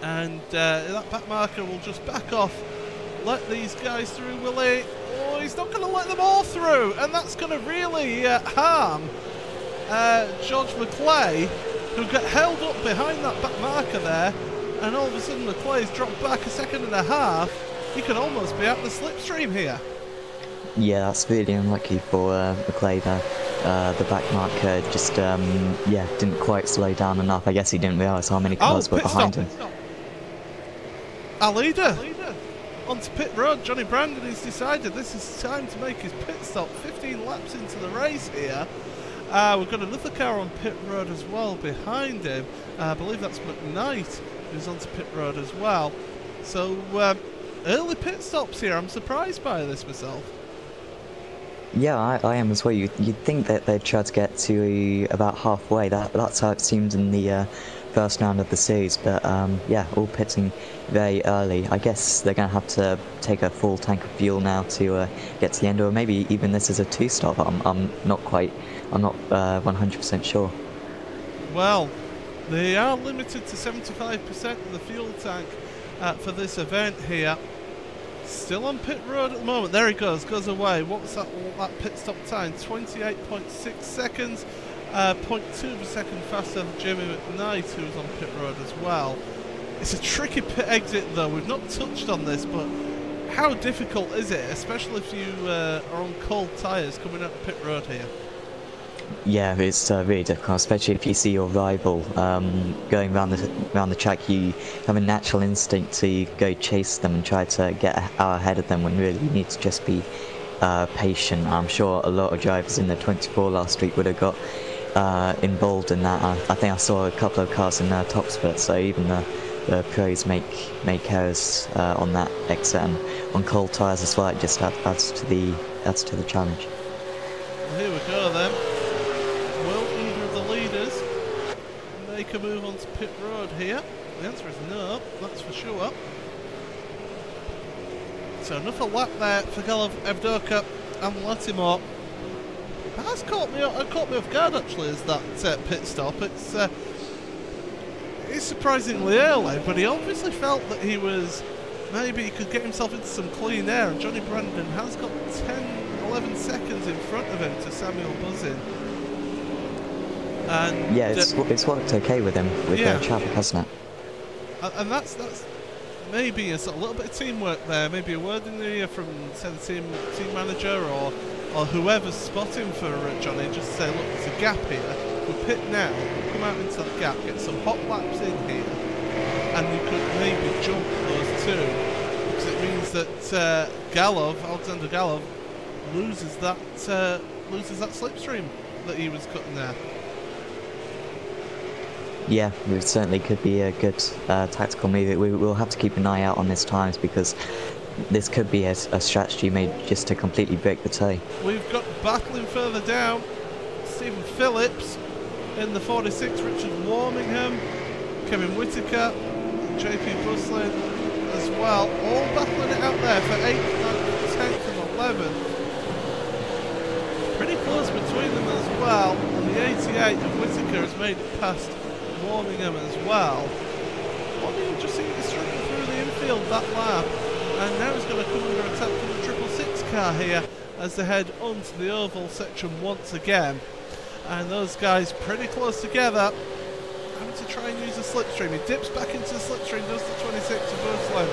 and that back marker will just back off, let these guys through, will he? Oh, he's not going to let them all through, and that's going to really harm George McClay, who got held up behind that back marker there, and all of a sudden McClay's dropped back a second and a half. He could almost be at the slipstream here. Yeah, that's really unlucky for McClay there. The back marker just, didn't quite slow down enough. I guess he didn't realise how many cars were behind him. Our leader onto pit road, Johnny Brandon, has decided this is time to make his pit stop. 15 laps into the race here. We've got another car on pit road as well behind him. I believe that's McKnight who's onto pit road as well. So early pit stops here. I'm surprised by this myself. Yeah, I am as well. You'd think that they'd try to get to about halfway. That's how it seemed in the first round of the series. But all pitting very early. I guess they're going to have to take a full tank of fuel now to get to the end, or maybe even this is a 2-stop. I'm not 100% sure. Well, they are limited to 75% of the fuel tank for this event here. Still on pit road at the moment. There he goes away. What's that pit stop time? 28.6 seconds. 0.2 of a second faster than Jamie McKnight, who's on pit road as well. It's a tricky pit exit though. We've not touched on this, but how difficult is it, especially if you are on cold tyres coming out pit road here? Yeah, it's really difficult, especially if you see your rival going around the track. You have a natural instinct to go chase them and try to get ahead of them, when really you need to just be patient. I'm sure a lot of drivers in the 24 last week would have got involved in that. I think I saw a couple of cars in their top split, so even the pros make errors on that exit, and on cold tyres as well. It just adds to the challenge. Well, here we go then. Will either of the leaders make a move onto pit road here? The answer is no, that's for sure. So another lap there for Evdoka and Lattimore. That's caught me off guard actually, as that pit stop. It's surprisingly early, but he obviously felt that maybe he could get himself into some clean air, and Johnny Brandon has got 10-11 seconds in front of him to Samuel Buzzin. And yeah, it's worked okay with him with the traffic, hasn't it? And that's maybe a little bit of teamwork there. Maybe a word in the ear from say the team manager or whoever's spotting for Johnny, just to say, look, there's a gap here. We'll pit now. We'll come out into that gap, get some hot laps in here, and you could maybe jump those two, because it means that Alexander Galov loses that slipstream that he was cutting there. Yeah, it certainly could be a good tactical move. We'll have to keep an eye out on his times, because this could be a strategy made just to completely break the tie. We've got battling further down, Stephen Phillips in the 46, Richard Warmingham, Kevin Whitaker, JP Buslin as well, all battling it out there for 8th, 9th, 10th and 11th. Pretty close between them as well, and the 88 of Whitaker has made it past Warmingham as well. Warmingham just seemed to struggle through the infield that lap, and now he's going to come under attack from the 666 car here as they head onto the oval section once again. And those guys pretty close together, having to try and use a slipstream. He dips back into the slipstream, does the 26 of Buslin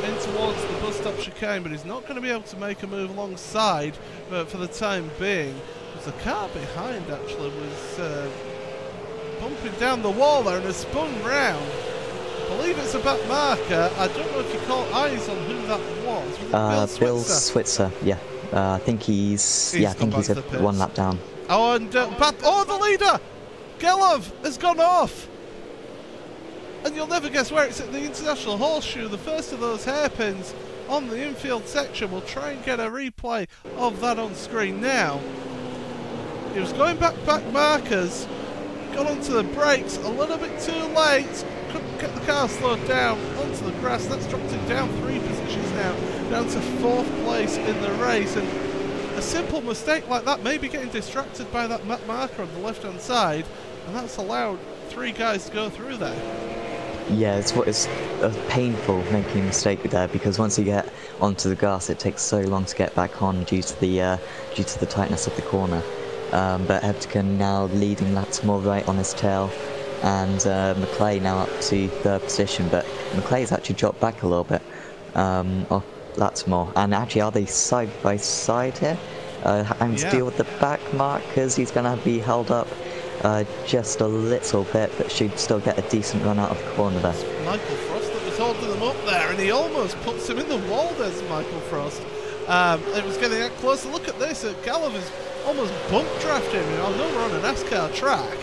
in towards the bus stop chicane, but he's not going to be able to make a move alongside for the time being. Because the car behind actually was bumping down the wall there and has spun round. I believe it's a back marker. I don't know if you caught eyes on who that was. Bill Switzer, yeah. I think he's one lap down. Oh, and the leader! Gelov has gone off! And you'll never guess where. It's at the International Horseshoe, the first of those hairpins on the infield section. We'll try and get a replay of that on screen now. He was going back markers, got onto the brakes a little bit too late, couldn't get the car slowed down onto the grass. That's dropped him down 3 positions now, down to 4th place in the race. And a simple mistake like that, maybe getting distracted by that marker on the left hand side, and that's allowed 3 guys to go through there. Yeah, it's painful making a mistake there, because once you get onto the grass, it takes so long to get back on due to the tightness of the corner. But Hebdicke now leading Lattimore right on his tail, and McClay now up to 3rd position. But McClay's actually dropped back a little bit off Lattimore, and actually are they side by side here? Having to deal with the back markers. He's going to be held up just a little bit, but should still get a decent run out of the corner there. Michael Frost that was holding them up there, and he almost puts him in the wall. There's Michael Frost. It was getting that close. Look at this. Galov is almost bump drafting. I know we're on a NASCAR track,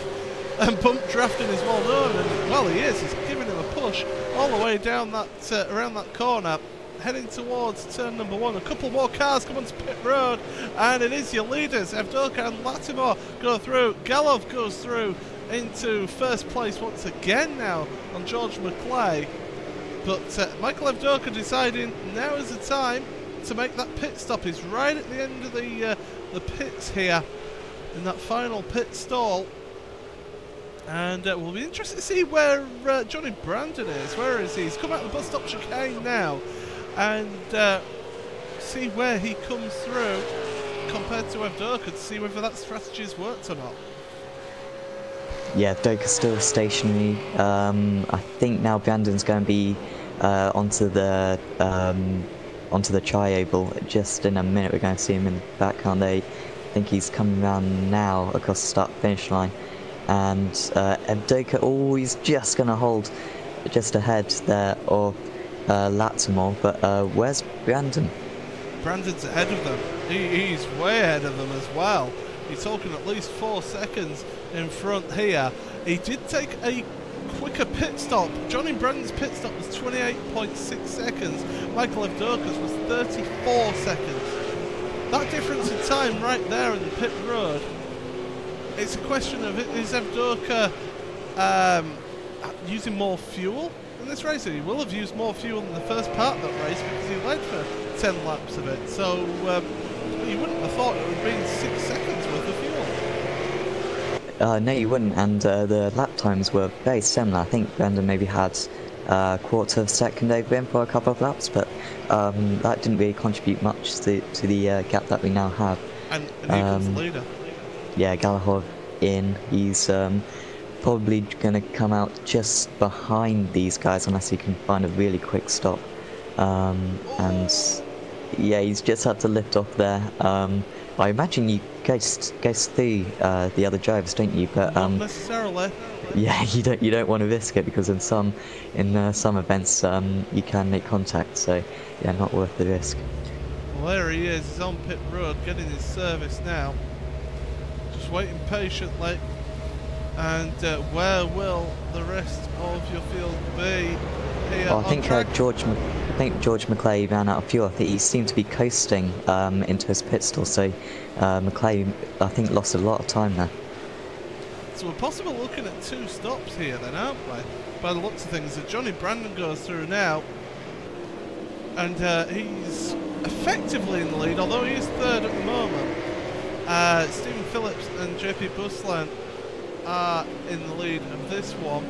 and bump drafting is well known, and well, he is. He's giving him a push all the way down that around that corner, heading towards turn number 1. A couple more cars come onto pit road, and it is your leaders. Evdoka and Lattimore go through. Galov goes through into 1st place once again now on George McClay. But Michael Evdoka deciding now is the time to make that pit stop. He's right at the end of the pits here in that final pit stall. And we'll be interested to see where Johnny Brandon is. Where is he? He's come out of the bus stop chicane now, and see where he comes through compared to Evdoka, to see whether that strategy's worked or not. Yeah, Evdoka's still stationary. I think now Brandon's going to be onto the tri-oval just in a minute. We're going to see him in the background. I think he's coming around now across the start-finish line, and Evdoka always just going to hold just ahead there of Lattimore, but where's Brandon? Brandon's ahead of them. He's way ahead of them as well. He's talking at least 4 seconds in front here. He did take a quicker pit stop. Johnny Brandon's pit stop was 28.6 seconds. Michael Evdoka's was 34 seconds. That difference in time right there in the pit road, it's a question of, is Evdoka using more fuel in this race? He will have used more fuel in the first part of that race because he led for 10 laps of it. So you wouldn't have thought it would have been 6 seconds worth of fuel. No, you wouldn't, and the lap times were very similar. I think Brandon maybe had a quarter of a second over him for a couple of laps, but that didn't really contribute much to the gap that we now have. And here comes the leader. Yeah, Gallagher in. He's probably going to come out just behind these guys unless he can find a really quick stop. And yeah, he's just had to lift off there. I imagine you goes through the other drivers, don't you? But not necessarily. Yeah, you don't want to risk it, because in some events you can make contact. So yeah, not worth the risk. Well, there he is. He's on pit road, getting his service now. Just waiting patiently. And where will the rest of your field be here Well, on track? I think George McClay ran out of fuel. I think he seemed to be coasting into his pit stall, so McClay, I think, lost a lot of time there. So we're possibly looking at 2 stops here then, aren't we? By the looks of things, so Johnny Brandon goes through now, and he's effectively in the lead, although he is 3rd at the moment. Stephen Phillips and JP Busland are in the lead of this one.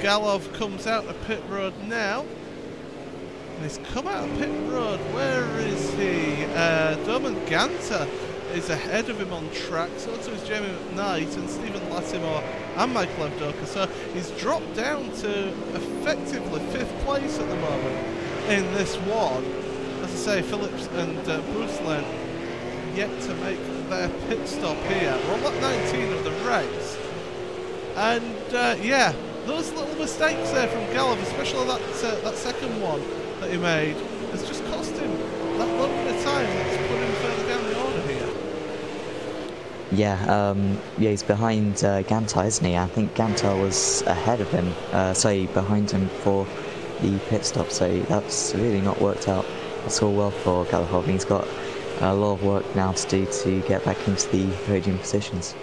Galov comes out of pit road now, and he's come out of pit road. Where is he? Doman Ganter is ahead of him on track, so too is Jamie McKnight and Stephen Latimore and Michael Evdoka. So he's dropped down to effectively 5th place at the moment in this one. As I say, Phillips and Busland yet to make their pit stop here. We're on lap 19 of the race, and yeah, those little mistakes there from Galov, especially that second one that he made, has just cost him that little bit of time that's put him further down the order here. Yeah, he's behind Gantar, isn't he? I think Gantar was ahead of him, behind him for the pit stop, so that's really not worked out at all well for Galahov. He's got a lot of work now to do to get back into the podium positions.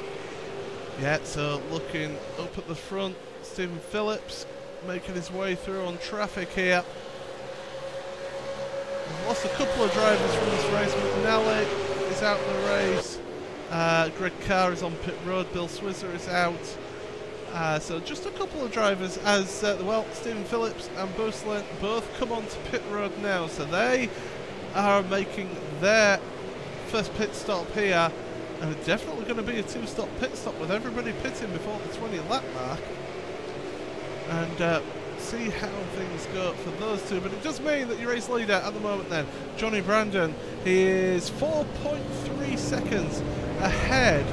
Yeah, so looking up at the front, Stephen Phillips making his way through on traffic here. We've lost a couple of drivers from this race. McNally is out of the race. Greg Carr is on pit road. Bill Swizzer is out. So just a couple of drivers as, Stephen Phillips and Busland both come onto pit road now. So they are making their first pit stop here. And it's definitely going to be a 2-stop pit stop with everybody pitting before the 20 lap mark. And see how things go for those two. But it does mean that your race leader at the moment then, Johnny Brandon, he is 4.3 seconds ahead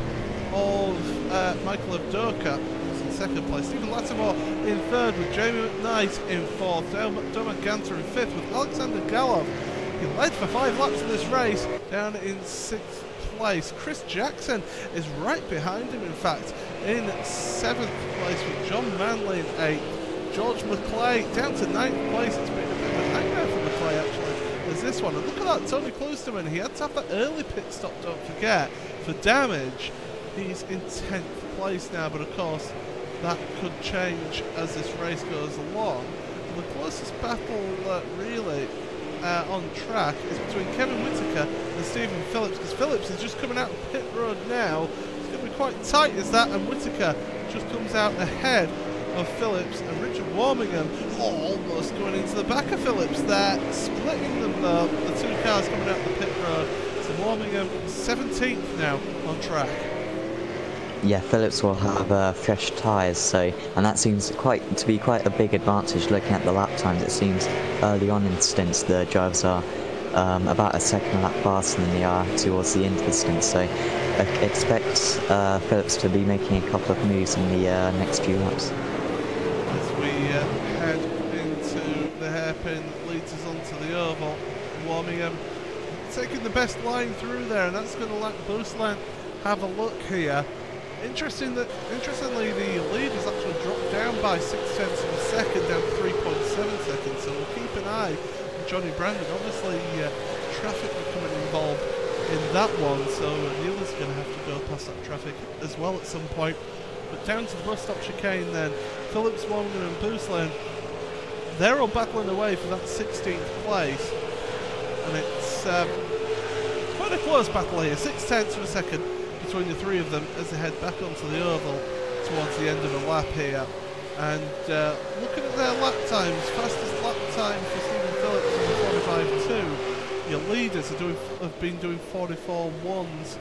of Michael Evdoka, who's in 2nd place. Stephen Latimore in 3rd with Jamie McKnight in 4th. Doman Ganter in 5th with Alexander Galov. He led for 5 laps in this race, down in 6th place. Chris Jackson is right behind him, in fact, in 7th place with John Manley in 8th. George McClay down to 9th place. It's been a bit of a nightmare for McClay, actually, as this one. And look at that, Tony Klusterman. He had to have that early pit stop, don't forget, for damage. He's in 10th place now, but of course that could change as this race goes along. And the closest battle really on track is between Kevin Whitaker and Stephen Phillips, because Phillips is just coming out of pit road now. It's going to be quite tight as that, and Whitaker just comes out ahead of Phillips, and Richard Warmingham almost going into the back of Phillips there, splitting them though, the 2 cars coming out of the pit road. So Warmingham 17th now on track. Yeah, Phillips will have fresh tyres, and that seems to be quite a big advantage looking at the lap times. It seems early on in stints the drivers are about a second lap faster than they are towards the end of the stint, so expect Phillips to be making a couple of moves in the next few laps. As we head into the hairpin that leads us onto the oval, Warmingham taking the best line through there, and that's going to let Busland have a look here. Interestingly, the lead has actually dropped down by 0.6 of a second, down to 3.7 seconds, so we'll keep an eye on Johnny Brandon. Obviously, traffic becoming involved in that one, so Neil is going to have to go past that traffic as well at some point. But down to the bus stop chicane then, Phillips, Warmingham and Busland, they're all battling away for that 16th place, and it's quite a close battle here, 0.6 of a second between the 3 of them as they head back onto the oval towards the end of a lap here. And looking at their lap times, fastest lap time for Stephen Phillips is 45.2. Your leaders have been doing 44.1s.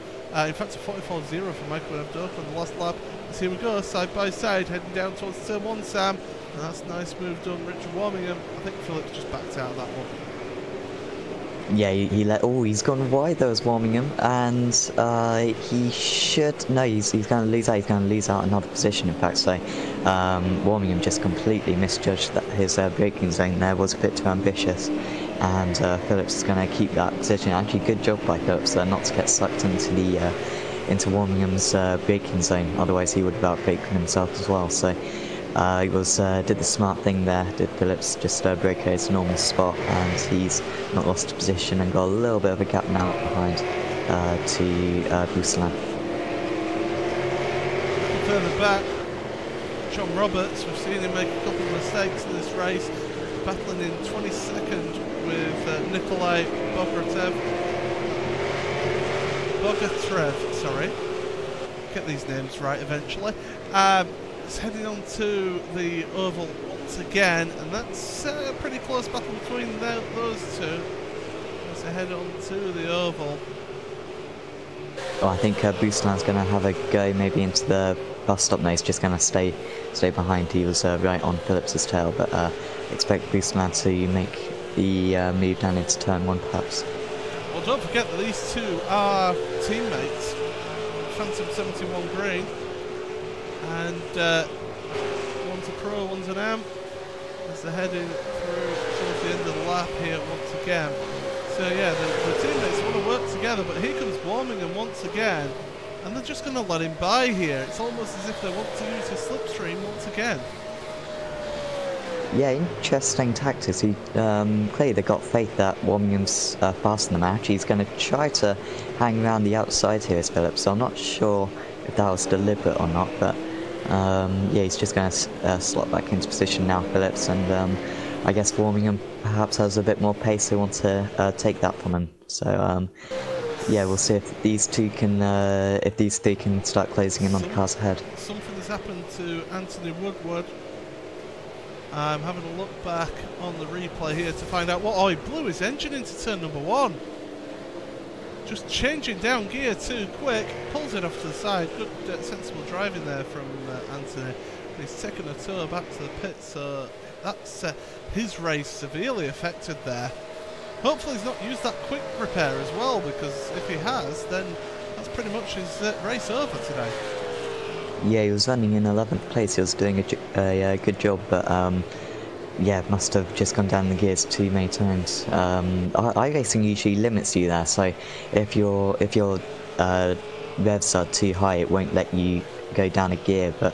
In fact, a 44.0 for Michael Evdoka on the last lap. So here we go, side by side, heading down towards turn 1, Sam. And that's a nice move done, Richard Warmingham. I think Phillips just backed out of that one. Yeah, he's gone wide. There was Warmingham, and he should. No, he's going to lose out. He's going to lose out another position. In fact, so Warmingham just completely misjudged that his braking zone there was a bit too ambitious, and Phillips is going to keep that position. Actually, good job by Phillips not to get sucked into the into Warmingham's braking zone, otherwise he would have outbraked himself as well. So he did the smart thing there. Did Phillips just break his normal spot, and he's not lost position and got a little bit of a gap now behind to Bousselin. Further back, John Roberts, we've seen him make a couple of mistakes in this race, battling in 22nd with Nikolai Bogatrev, sorry, get these names right eventually. It's heading on to the oval once again, and that's a pretty close battle between those two as they head on to the oval. Well, I think Bousselin's going to have a go maybe into the bus stop now. He's just going to stay behind. He was right on Phillips's tail, but expect Bousselin to make the move down into turn 1 perhaps. Well, don't forget that these two are teammates, Phantom 71 Green, and one's a pro, one's an am, as they're heading through towards the end of the lap here once again. So yeah, the teammates want to work together, but here comes Warmingham once again, and they're just going to let him by here. It's almost as if they want to use his slipstream once again. Yeah, interesting tactics. Clearly they got faith that Warmingham's faster than the match. He's going to try to hang around the outside here as Phillips, so I'm not sure if that was deliberate or not, but yeah, he's just going to slot back into position now, Phillips, and I guess Warmingham perhaps has a bit more pace. They want to take that from him. So yeah, we'll see if these two can, if these three can start closing in on the cars ahead. Something has happened to Anthony Woodward. I'm having a look back on the replay here to find out what. Oh, he blew his engine into turn number 1. Just changing down gear too quick, pulls it off to the side. Good, sensible driving there from Anthony. And he's taken a tour back to the pit, so that's his race severely affected there. Hopefully he's not used that quick repair as well, because if he has, then that's pretty much his race over today. Yeah, he was running in 11th place. He was doing a good job, but yeah, must have just gone down the gears too many times. iRacing usually limits you there, so if your revs are too high, it won't let you go down a gear. But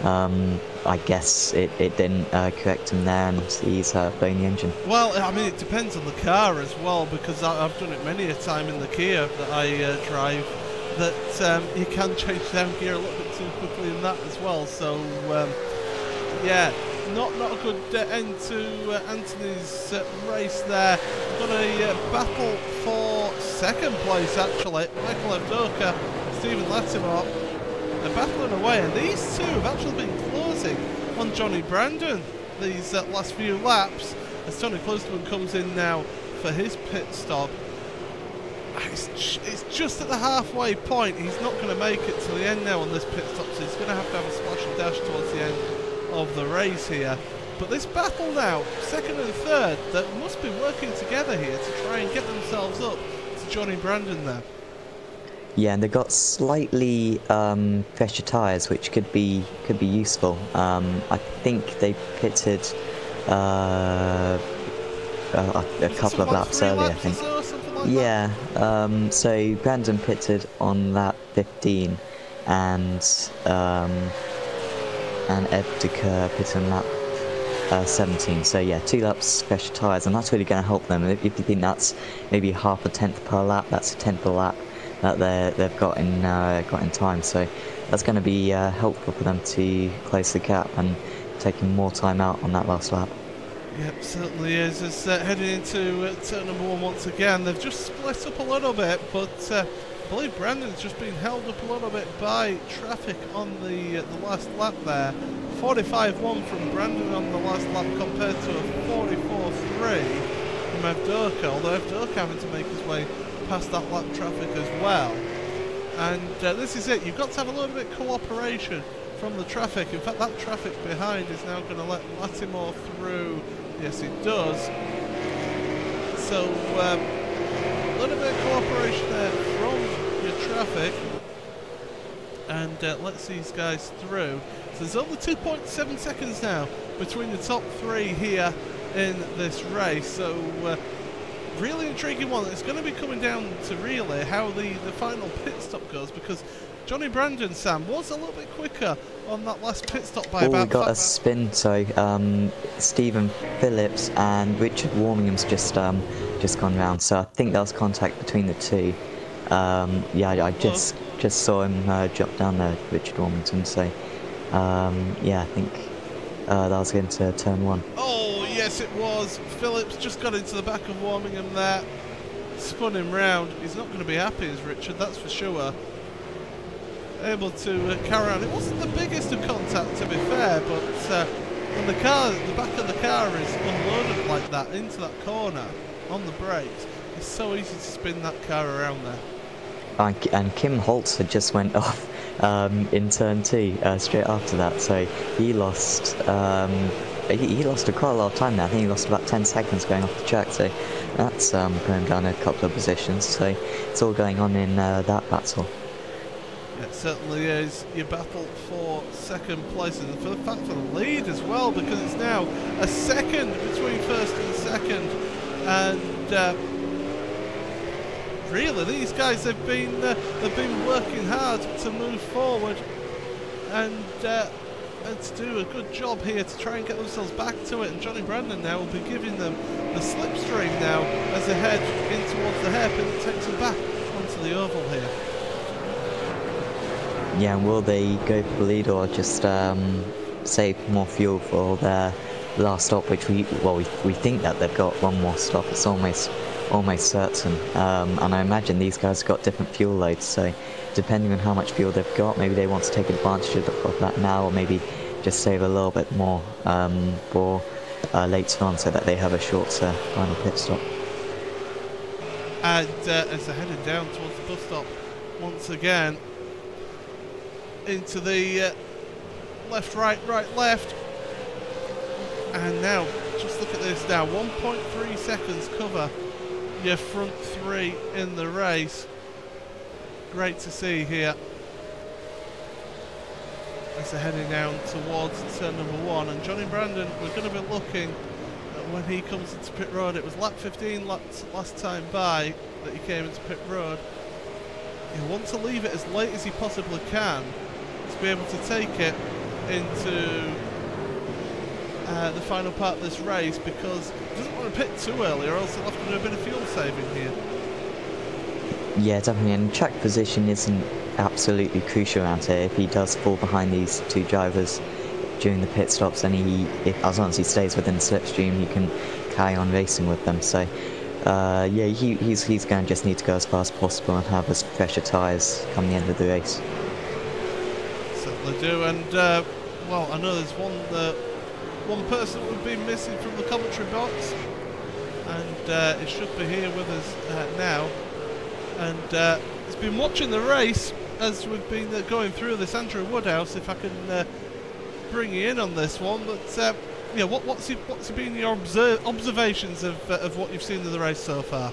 I guess it didn't correct him there, and he's blowing the engine. Well, I mean, it depends on the car as well, because I've done it many a time in the Kia that I drive, that you can change down gear a little bit too quickly in that as well. So yeah, not a good end to Anthony's race there. Got a battle for second place actually. Michael Avdoka, Stephen Latimer, they're battling away, and these two have actually been closing on Johnny Brandon these last few laps, as Tony Closterman comes in now for his pit stop. It's just at the halfway point. He's not going to make it to the end now on this pit stop, so he's going to have a splash and dash towards the end of the race here. But this battle now, second and third, that must be working together here to try and get themselves up to Johnny Brandon there. Yeah, and they've got slightly fresher tyres, which could be useful. I think they pitted a couple of laps earlier, I think. Yeah, so Brandon pitted on lap 15, and Evdika pitted on lap 17. So yeah, 2 laps fresher tyres, and that's really going to help them. If you think that's maybe half a tenth per lap, that's a tenth a lap that they've got in time. So that's going to be helpful for them to close the gap and taking more time out on that last lap. Yep, certainly is. As heading into turn number 1 once again, they've just split up a little bit, but I believe Brandon's just been held up a little bit by traffic on the last lap there. 45.1 from Brandon on the last lap compared to a 44.3 from Evdoka, although Evdoka having to make his way past that lap traffic as well. And this is it, you've got to have a little bit of cooperation from the traffic. In fact, that traffic behind is now going to let Latimore through. Yes, it does. So a little bit of cooperation there from your traffic, and lets these guys through. So there's only 2.7 seconds now between the top 3 here in this race. So really intriguing one. It's going to be coming down to really how the final pit stop goes, because Johnny Brandon, Sam, was a little bit quicker on that last pit stop by about... we got a spin, so Stephen Phillips and Richard Warmingham's just gone round, so I think there was contact between the two. Yeah, I just saw him drop down there, Richard Warmington, so yeah, I think that was going to turn 1. Oh, yes it was. Phillips just got into the back of Warmingham there, spun him round. He's not going to be happy as Richard, that's for sure. Able to carry on. It wasn't the biggest of contact, to be fair, but when the back of the car is unloaded like that into that corner on the brakes, it's so easy to spin that car around there. And Kim Holtz had just went off in turn 2 straight after that, so he lost he lost quite a lot of time there. I think he lost about 10 seconds going off the track, so that's going down a couple of positions, so it's all going on in that battle. It certainly is. You battle for second place and for the lead as well, because it's now a second between first and second, and really these guys they've been working hard to move forward and to do a good job here to try and get themselves back to it. And Johnny Brandon now will be giving them the slipstream now as they head in towards the hairpin that takes them back onto the oval here. Yeah, and will they go for the lead or just save more fuel for their last stop, which we think that they've got one more stop. It's almost certain, and I imagine these guys have got different fuel loads, so depending on how much fuel they've got, maybe they want to take advantage of that now, or maybe just save a little bit more for later on, so that they have a shorter final pit stop. And as they're heading down towards the bus stop once again, into the left, right, left, and now just look at this now, 1.3 seconds cover your front 3 in the race. Great to see here as they're heading down towards turn number 1, and Johnny Brandon, we're going to be looking at when he comes into pit road. It was lap 15 last time by that he came into pit road. You want to leave it as late as he possibly can to be able to take it into the final part of this race, because he doesn't want to pit too early or else he'll have to do a bit of fuel saving here. Yeah, definitely, and track position isn't absolutely crucial around here. If he does fall behind these two drivers during the pit stops, then as long as he stays within the slipstream, he can carry on racing with them. So yeah, he's going to just need to go as fast as possible and have as fresher tyres come the end of the race. Certainly do, and well, I know there's one person that would be missing from the commentary box, and it should be here with us now, and he's been watching the race as we've been going through this. Andrew Woodhouse, if I can bring you in on this one, but yeah, what's been your observations of what you've seen of the race so far?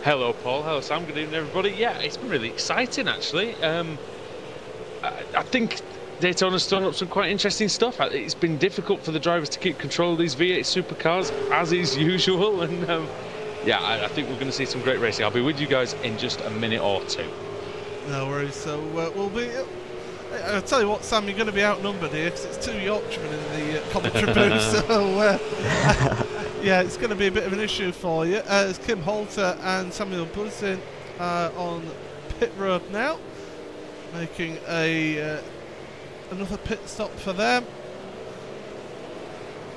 Hello Paul, hello Sam, good evening everybody. Yeah, it's been really exciting actually. I think Daytona's thrown up some quite interesting stuff. It's been difficult for the drivers to keep control of these V8 supercars, as is usual, and yeah, I think we're going to see some great racing. I'll be with you guys in just a minute or two. No worries, so we'll be... I'll tell you what, Sam, you're going to be outnumbered here because it's 2 Yorkshiremen in the commentary booth, so yeah, it's going to be a bit of an issue for you. As Kim Holter and Samuel Buzzin on pit road now, making another pit stop for them,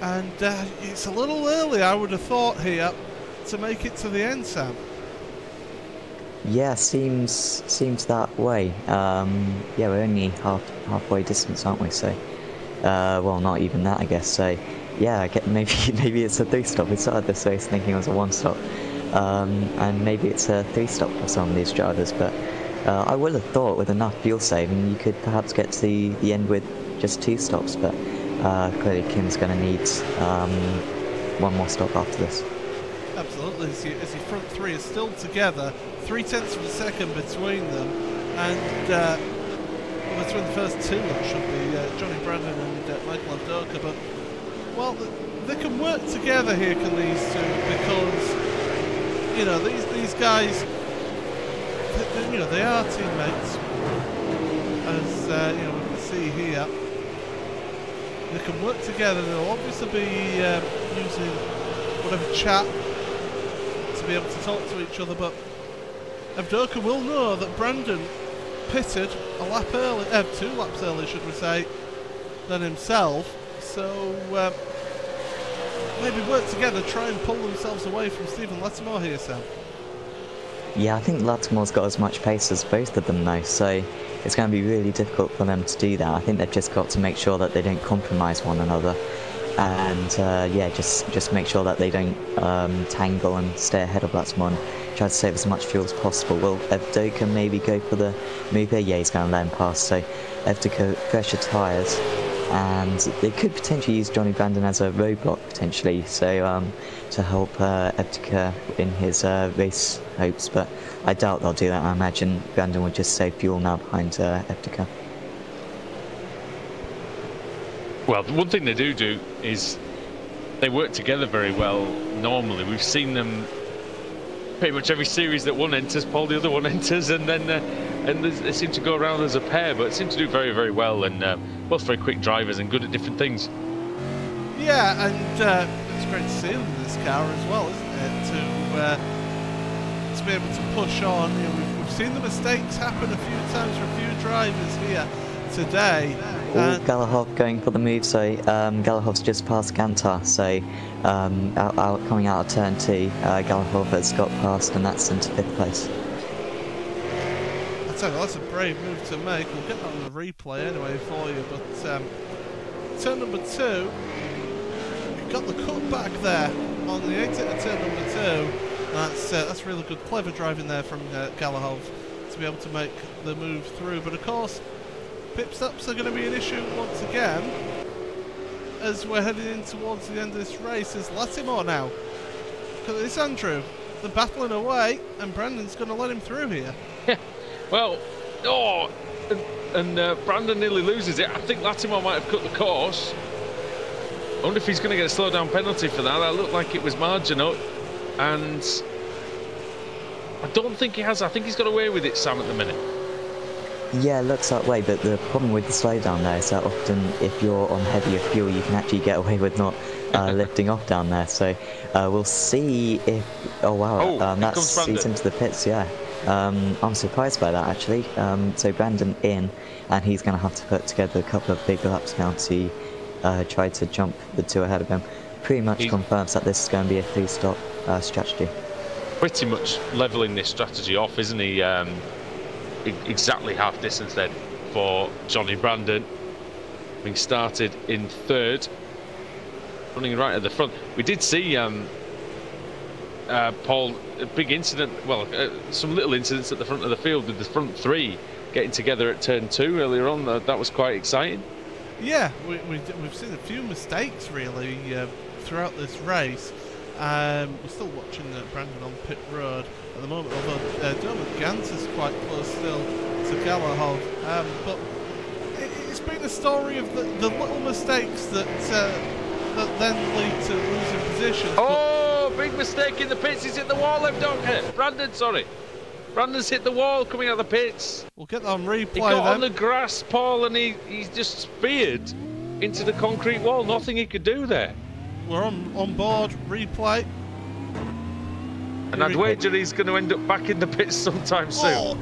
and it's a little early, I would have thought, here to make it to the end, Sam. Yeah, seems that way. Yeah, we're only halfway distance, aren't we? So, well, not even that, I guess. So, yeah, maybe it's a 3-stop. We started this race thinking it was a 1-stop, and maybe it's a 3-stop for some of these drivers. But I would have thought with enough fuel saving, you could perhaps get to the end with just 2 stops. But clearly, Kim's going to need one more stop after this. Absolutely, as your front 3 is still together, 0.3 of a second between them, and well, between the first 2, that should be Johnny Brandon and Michael Avdoka, but Well, they can work together here, can these two? Because you know these guys, you know, they are teammates, as you know we can see here. They can work together. They'll obviously be using whatever chat to be able to talk to each other, but Avdoka will know that Brandon pitted a lap early, 2 laps early, should we say, than himself. So maybe work together, try and pull themselves away from Stephen Lattimore here, Sam. Yeah, I think Lattimore's got as much pace as both of them though, so it's going to be really difficult for them to do that. I think they've just got to make sure that they don't compromise one another, and yeah, just make sure that they don't tangle and stay ahead of Lattimore and try to save as much fuel as possible. Will Avdoka maybe go for the move here? Yeah, he's going to let him pass, so Avdoka fresher tyres, and they could potentially use Johnny Brandon as a roadblock potentially, so to help Avdoka in his race hopes, but I doubt they'll do that. I imagine Brandon would just save fuel now behind Avdoka. Well, the one thing they do is they work together very well normally. We've seen them pretty much every series that one enters, Paul, the other one enters, and then they seem to go around as a pair, but seem to do very, very well, and both very quick drivers and good at different things. Yeah, and it's great to see them in this car as well, isn't it? To be able to push on. You know, we've seen the mistakes happen a few times for a few drivers here today. Galahov going for the move, so Galahov's just past Gantar, so coming out of turn 2, Galahov has got past, and that's into 5th place. I tell you, that's a brave move to make. We'll get that on the replay anyway for you, but turn number 2, you've got the cutback there on the exit of turn number 2. That's really good, clever driving there from Galahov to be able to make the move through. But of course, pit stops are going to be an issue once again as we're heading in towards the end of this race. Is Lattimore now? Look at this, Andrew. They're battling away, and Brandon's going to let him through here. Well, and Brandon nearly loses it. I think Lattimore might have cut the course. I wonder if he's going to get a slow down penalty for that. That looked like it was marginal. And I don't think he has. I think he's got away with it, Sam, at the minute. Yeah, it looks that way, but the problem with the slowdown there is that often if you're on heavier fuel, you can actually get away with not lifting off down there. So we'll see if... Oh, wow, that sees into the pits, yeah. I'm surprised by that, actually. So Brandon in, and he's going to have to put together a couple of big laps now to try to jump the 2 ahead of him. Pretty much confirms that this is going to be a 3-stop strategy. Pretty much levelling this strategy off, isn't he? Exactly half distance then for Johnny Brandon, being started in 3rd, running right at the front. We did see Paul, a big incident, well, some little incidents at the front of the field with the front 3 getting together at turn 2 earlier on. That was quite exciting. Yeah, we've seen a few mistakes really throughout this race. We're still watching Brandon on pit road at the moment, although Dermot Gant is quite close still to Galahov. But it's been a story of the little mistakes that then lead to losing positions. Oh, big mistake in the pits. He's hit the wall, Brandon, sorry. Brandon's hit the wall coming out of the pits. We'll get that on replay. He got on the grass, Paul, and he's just speared into the concrete wall. Nothing he could do there. We're on board, replay. And I'd wager he's going to end up back in the pits sometime soon. Oh,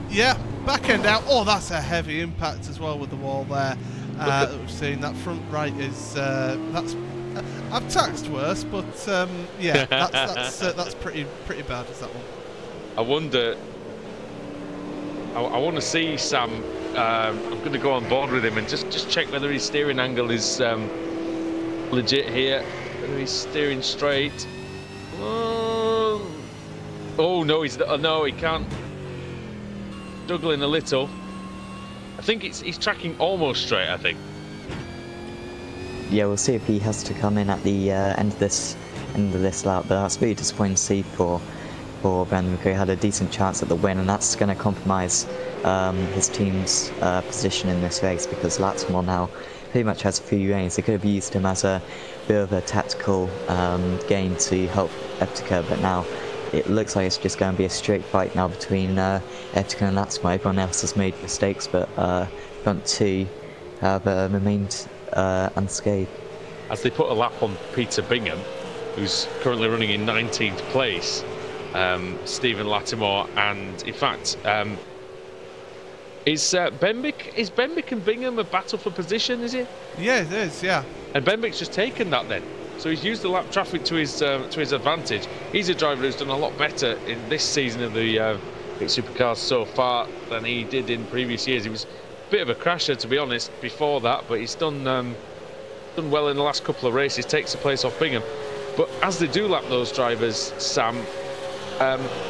yeah, back end out. Oh, that's a heavy impact as well with the wall there. That we've seen. That front right is that's. I've taxed worse, but yeah, that's pretty bad. Is that one? I wonder. I want to see Sam. I'm going to go on board with him and just check whether his steering angle is legit here. Whether he's steering straight. Oh no, no, he can't. Juggling a little. I think he's tracking almost straight. I think. Yeah, we'll see if he has to come in at the end of this lap. But that's really disappointing to see for for Brandon McRae. Had a decent chance at the win, and that's going to compromise his team's position in this race, because Latimer now pretty much has free reins. They could have used him as a bit of a tactical game to help Eptica, but now it looks like it's just going to be a straight fight now between Eptica and Latimer. Everyone else has made mistakes, but front two have remained unscathed. As they put a lap on Peter Bingham, who's currently running in 19th place, Stephen Latimer, and in fact, is Benwick and Bingham a battle for position, is it? Yeah, it is, yeah. And Benwick's just taken that then. So he's used the lap traffic to his advantage. He's a driver who's done a lot better in this season of the Supercars so far than he did in previous years. He was a bit of a crasher, to be honest, before that, but he's done well in the last couple of races, takes the place off Bingham. But as they do lap those drivers, Sam,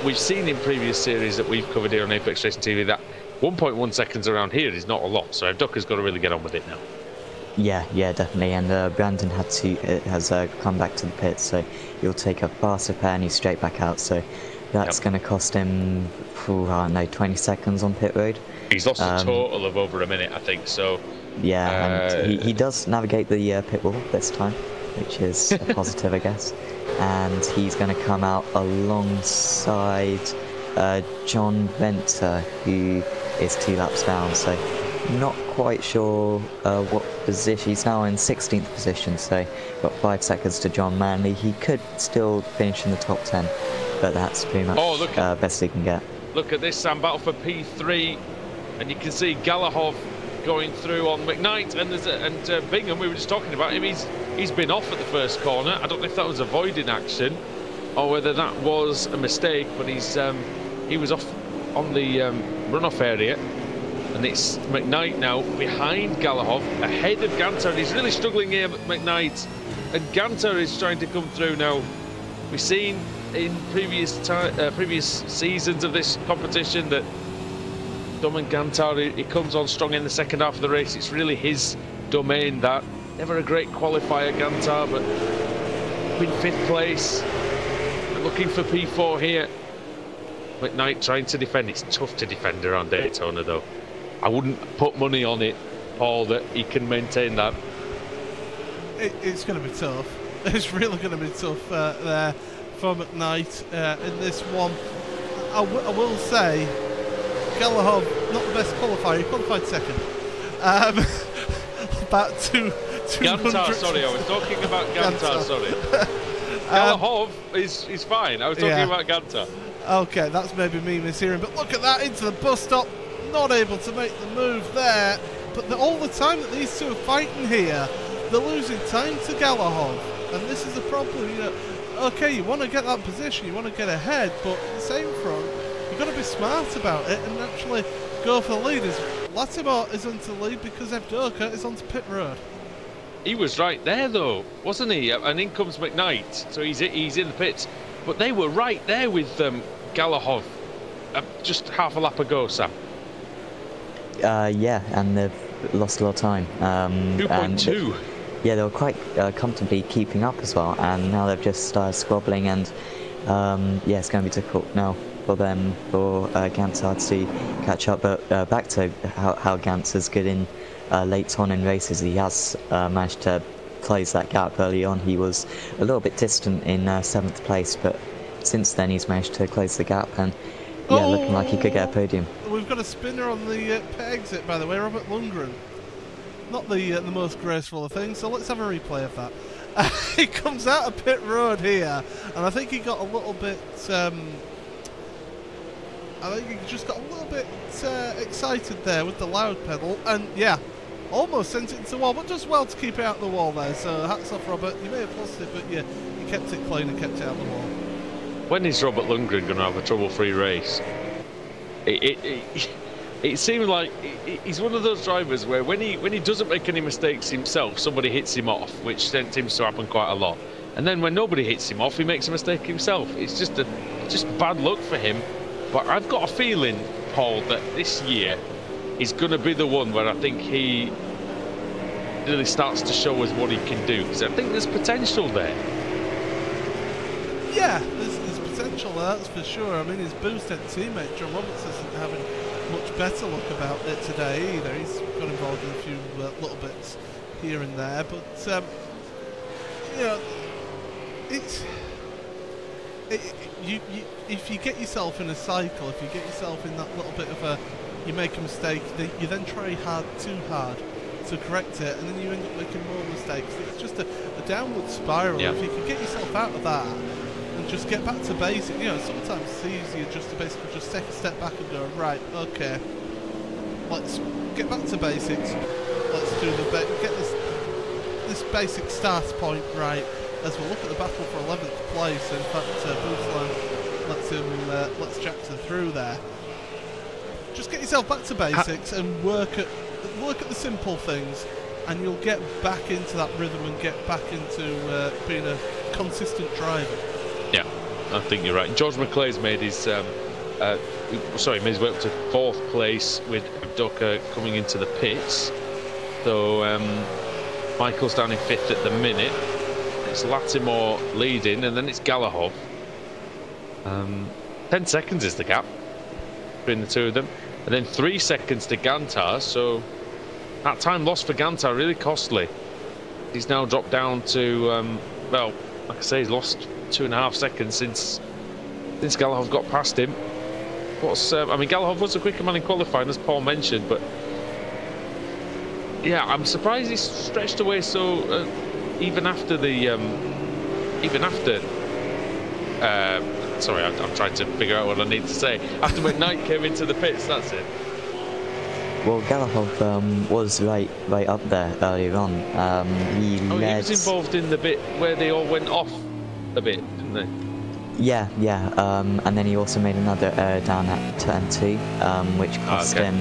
we've seen in previous series that we've covered here on Apex Racing TV that 1.1 seconds around here is not a lot, so Ducker's got to really get on with it now. Yeah, definitely, and Brandon has come back to the pits, so he'll take a faster pair and he's straight back out, so that's going to cost him, I don't know, 20 seconds on pit road. He's lost a total of over a minute, I think, so... Yeah, and he does navigate the pit wall this time, which is a positive, I guess. And he's going to come out alongside John Venter, who is 2 laps down, so not quite sure what position. He's now in 16th position, so got 5 seconds to John Manley. He could still finish in the top 10, but that's pretty much best he can get. Look at this, Sam, battle for P3, and you can see Galahov going through on McKnight, and Bingham, we were just talking about him, he's been off at the first corner. I don't know if that was avoiding action or whether that was a mistake, but he was off on the runoff area, and it's McKnight now behind Galahov, ahead of Gantar, and he's really struggling here, McKnight, and Gantar is trying to come through now. We've seen in previous seasons of this competition that Domen Gantar, he comes on strong in the second half of the race. It's really his domain, that. Never a great qualifier, Gantar, but in 5th place. We're looking for P4 here. McKnight trying to defend. It's tough to defend around Daytona, though. I wouldn't put money on it, Paul, that he can maintain that. It's going to be tough. It's really going to be tough there for McKnight in this one. I will say, Galahov, not the best qualifier. He qualified second. About 200. Gantar, sorry, I was talking about Gantar, sorry. Galahov is fine. I was talking about Gantar. Okay, that's maybe me mishearing, but look at that, into the bus stop. Not able to make the move there. But all the time that these two are fighting here, they're losing time to Galahov. And this is the problem, you know. Okay, you want to get that position, you want to get ahead, but at the same front, you've got to be smart about it and actually go for the lead. Latimer is onto the lead because Evdoka is onto pit road. He was right there, though, wasn't he? And in comes McKnight, so he's in the pits. But they were right there with Galahov just half a lap ago, Sam. Yeah, and they've lost a lot of time. 2.2. Yeah, they were quite comfortably keeping up as well, and now they've just started squabbling, and yeah, it's going to be difficult now for them, for Gantar to catch up. But back to how Gantar's good in late on in races. He has managed to close that gap early on. He was a little bit distant in 7th place, but since then he's managed to close the gap, and yeah, looking like he could get a podium. We've got a spinner on the pit exit, by the way, Robert Lundgren. Not the most graceful of things, so let's have a replay of that. He comes out of pit road here, and I think he got a little bit... I think he just got a little bit excited there with the loud pedal, and yeah, almost sent it into the wall, but does well to keep it out of the wall there, so hats off, Robert. You may have lost it, but yeah, you kept it clean and kept it out of the wall. When is Robert Lundgren going to have a trouble-free race? It seems like he's one of those drivers where when he doesn't make any mistakes himself, somebody hits him off, which seems to happen quite a lot. And then when nobody hits him off, he makes a mistake himself. It's just bad luck for him. But I've got a feeling, Paul, that this year is going to be the one where I think he really starts to show us what he can do. Because I think there's potential there. Yeah, there's potential that's for sure. I mean, his boosted teammate John Roberts isn't having much better look about it today either. He's got involved in a few little bits here and there, but you know, if you get yourself in a cycle, if you get yourself in that little bit of a, you make a mistake, you then try too hard to correct it, and then you end up making more mistakes. It's just a downward spiral. Yeah. If you can get yourself out of that and just get back to basics, you know, sometimes it's easier just to basically just take a step back and go, right, okay, let's get back to basics. Let's do get this basic start point right as we look at the battle for 11th place. In fact, Bootsland lets Jackson through there. Just get yourself back to basics and work at the simple things, and you'll get back into that rhythm and get back into being a consistent driver. Yeah, I think you're right. George McClay's made his made his way up to 4th place with Abdoka coming into the pits. So Michael's down in 5th at the minute. It's Latimore leading, and then it's Galahov. 10 seconds is the gap between the two of them, and then 3 seconds to Gantar. So that time lost for Gantar really costly. He's now dropped down to well, like I say, he's lost 2.5 seconds since Galahov got past him. I mean, Galahov was a quicker man in qualifying, as Paul mentioned, but yeah, I'm surprised he's stretched away so even after sorry, I'm trying to figure out what I need to say. After McKnight came into the pits, that's it. Well, Galahov was right up there earlier on. He was involved in the bit where they all went off a bit, didn't they? Yeah. And then he also made another error down at turn 2, which cost him.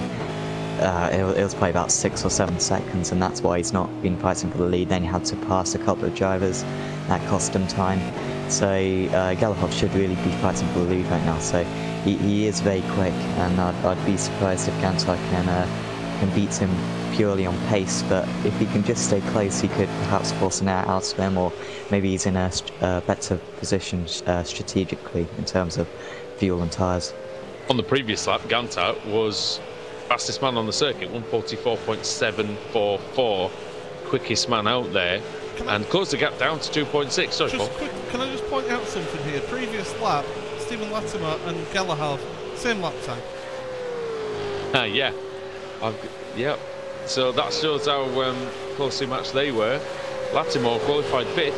It was probably about 6 or 7 seconds, and that's why he's not been fighting for the lead. Then he had to pass a couple of drivers. That cost him time. So Galahov should really be fighting for the lead right now. So he is very quick, and I'd be surprised if Gantar can beat him purely on pace. But if he can just stay close, he could perhaps force an air out of him, or maybe he's in a better position strategically in terms of fuel and tyres. On the previous lap, Gantar was fastest man on the circuit, 144.744, quickest man out there, and closed the gap down to 2.6. Sorry, Paul. Can I just point out something here? Previous lap, Stephen Latimer and Galahov, same lap time. Yeah. Yeah. So that shows how closely matched they were. Latimore qualified 5th.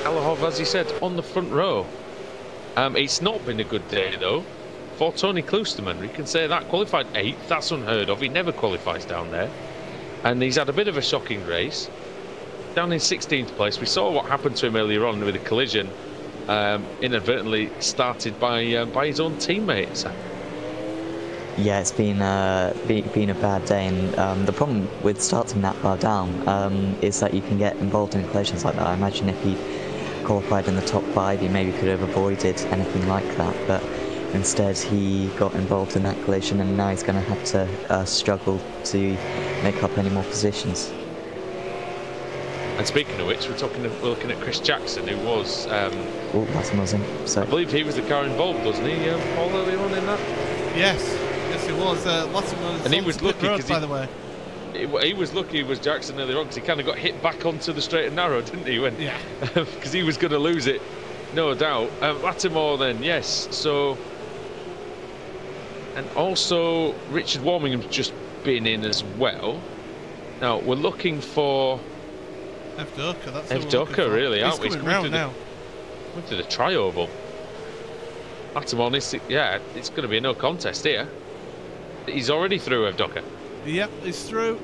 Galahov, as you said, on the front row. It's not been a good day, though, for Tony Kloosterman. We can say that. Qualified 8th, that's unheard of. He never qualifies down there. And he's had a bit of a shocking race. Down in 16th place. We saw what happened to him earlier on with a collision, inadvertently started by his own teammates. Yeah, it's been a bad day, and the problem with starting that far down is that you can get involved in collisions like that. I imagine if he qualified in the top 5, he maybe could have avoided anything like that, but instead he got involved in that collision, and now he's going to have to struggle to make up any more positions. And speaking of which, we're looking at Chris Jackson, who was that's amazing. So I believe he was the car involved, wasn't he, Paul, earlier on in that? Yes, he was. Latimer, and he was lucky because by the way. He was lucky, was Jackson, earlier on, because he kind of got hit back onto the straight and narrow, didn't he? Because he was going to lose it, no doubt. Latimore then, yes. So, and also Richard Warmingham's just been in as well. Now we're looking for Evdoka. That's Evdoka, really, aren't we? He's coming round now. Went to the tri-oval. Latimore, yeah, it's going to be a no contest here. He's already through Evdoka. Yep, he's through.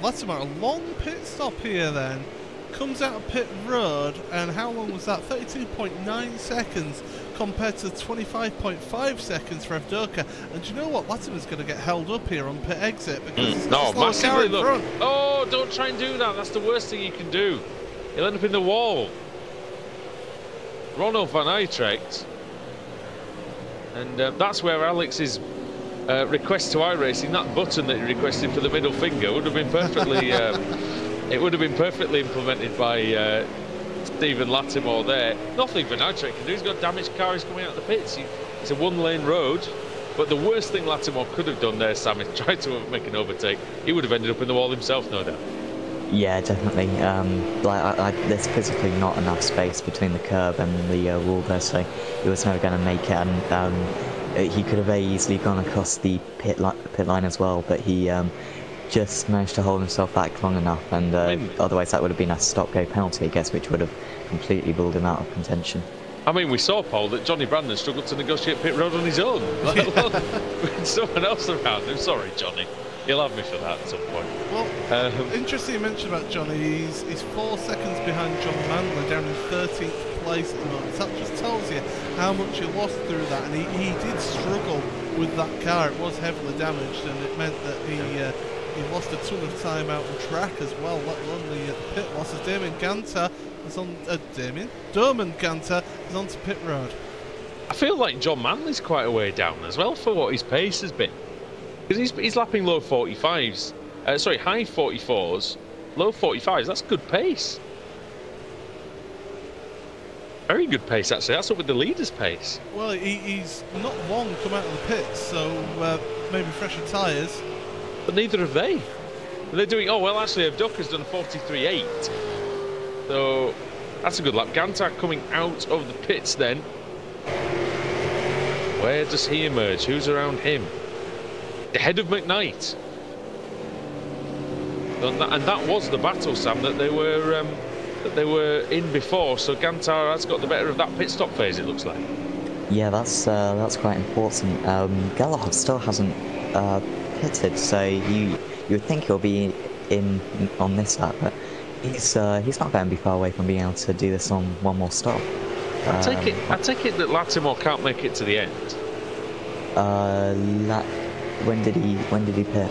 Latimer, a long pit stop here then. Comes out of pit road, and how long was that? 32.9 seconds compared to 25.5 seconds for Evdoka. And do you know what? Latimer's going to get held up here on pit exit because he's got a slow car in front. Oh, don't try and do that. That's the worst thing you can do. He'll end up in the wall. Ronald van Uytrecht. And that's where Alex's request to iRacing, that button that he requested for the middle finger, would have been perfectly it would have been perfectly implemented by Stephen Lattimore there. Nothing Vinagre can do. He's got a damaged car. He's coming out of the pits. It's a one-lane road. But the worst thing Lattimore could have done there, Sam, is try to make an overtake. He would have ended up in the wall himself, no doubt. Yeah, definitely. There's physically not enough space between the curb and the wall there, so he was never going to make it. And he could have very easily gone across the pit line as well, but he just managed to hold himself back long enough, and otherwise that would have been a stop-go penalty, I guess, which would have completely ruled him out of contention. I mean, we saw, Paul, that Johnny Brandon struggled to negotiate pit road on his own, let alone with someone else around him. Sorry, Johnny. You'll have me for that at some point. Well, interesting you mentioned about Johnny. He's 4 seconds behind John Manley, down in 13th place at the moment. So that just tells you how much he lost through that. And he did struggle with that car. It was heavily damaged, and it meant that he lost a ton of time out on track as well, let alone the pit losses. Damon Ganter is on... Dermot Ganter is onto pit road. I feel like John Manley's quite a way down as well for what his pace has been. Because he's lapping low 45s. Sorry, high 44s, low 45s. That's good pace. Very good pace, actually. That's up with the leader's pace. Well, he's not long come out of the pits, so maybe fresher tyres. But neither have they. They're doing... Oh, well, actually, Avduka's done a 43.8. So that's a good lap. Gantar coming out of the pits then. Where does he emerge? Who's around him? Ahead of McKnight. And that was the battle, Sam, that they were in before. So Gantar has got the better of that pit stop phase, it looks like. Yeah, that's quite important. Galahad still hasn't pitted, so you would think he'll be in on this lap, but he's not going to be far away from being able to do this on one more stop. I take it that Lattimore can't make it to the end. When did he pit?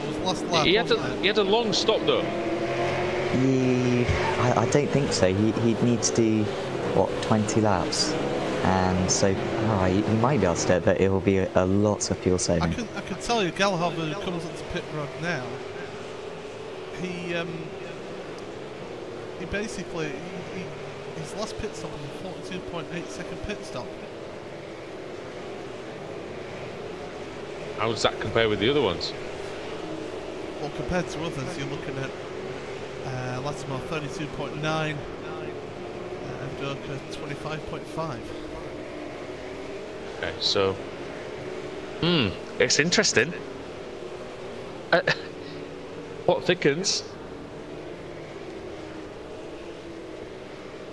He had a long stop though. I don't think so. He'd need to do what, 20 laps, and so he might be able to do it, but it will be a lots of fuel saving. I can tell you, Galahad, who comes onto pit road now, he basically his last pit stop was a 42.8 second pit stop. How does that compare with the other ones? Well, compared to others, you're looking at Lattimore 32.9, Avduka 25.5. Okay, so it's interesting. What thickens?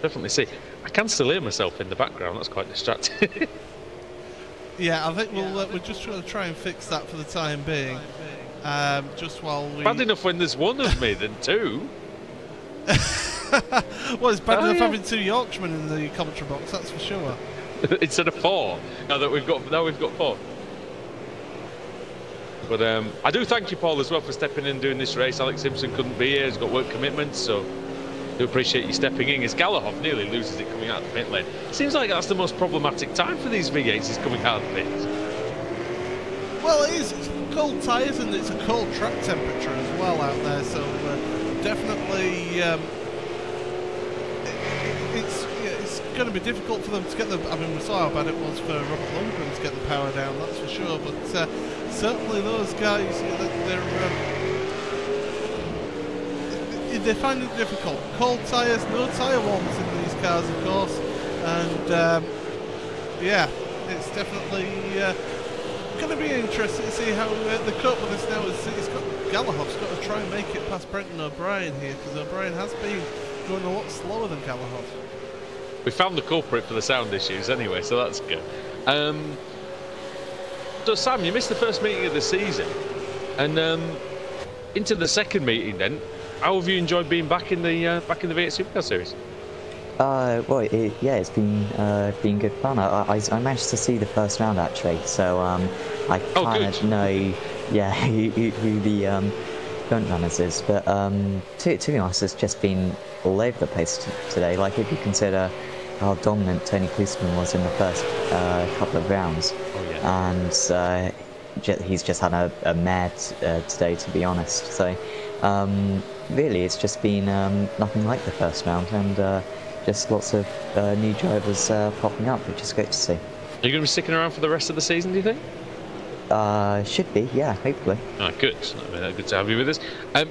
Definitely see. I can still hear myself in the background. That's quite distracting. Yeah, I think we're just going to try and fix that for the time being. Just while we... Bad enough when there's one of me than two. Well, it's bad enough having two Yorkshiremen in the commentary box, that's for sure. Instead of four. Now we've got four. But I do thank you, Paul, as well, for stepping in and doing this race. Alex Simpson couldn't be here. He's got work commitments, so I do appreciate you stepping in. As Galahad nearly loses it coming out of the pit lane. Seems like that's the most problematic time for these V8s, is coming out of the pits. Well, it is. It's cold tyres and it's a cold track temperature as well out there, so definitely it's going to be difficult for them to get the... I mean, we saw how bad it was for Robert Lundgren to get the power down, that's for sure, but certainly those guys, they're finding it difficult. Cold tyres, no tyre warmers in these cars, of course, and yeah, it's definitely going to be interesting to see how they cope with this now. Galahad's got to try and make it past Brendan O'Brien here, because O'Brien has been going a lot slower than Galahad. We found the culprit for the sound issues anyway, so that's good. So Sam, you missed the first meeting of the season, and into the second meeting then. How have you enjoyed being back in the V8 Supercar Series? Well, it's been good fun. I managed to see the first round actually, so I kind of know, who the front runners is. But to be honest, it's just been all over the place today. Like, if you consider how dominant Tony Klusman was in the first couple of rounds, and he's just had a mad today, to be honest. So really, it's just been nothing like the first round, and just lots of new drivers popping up, which is great to see. Are you going to be sticking around for the rest of the season, do you think? Should be, yeah, hopefully. Ah, good. Good to have you with us.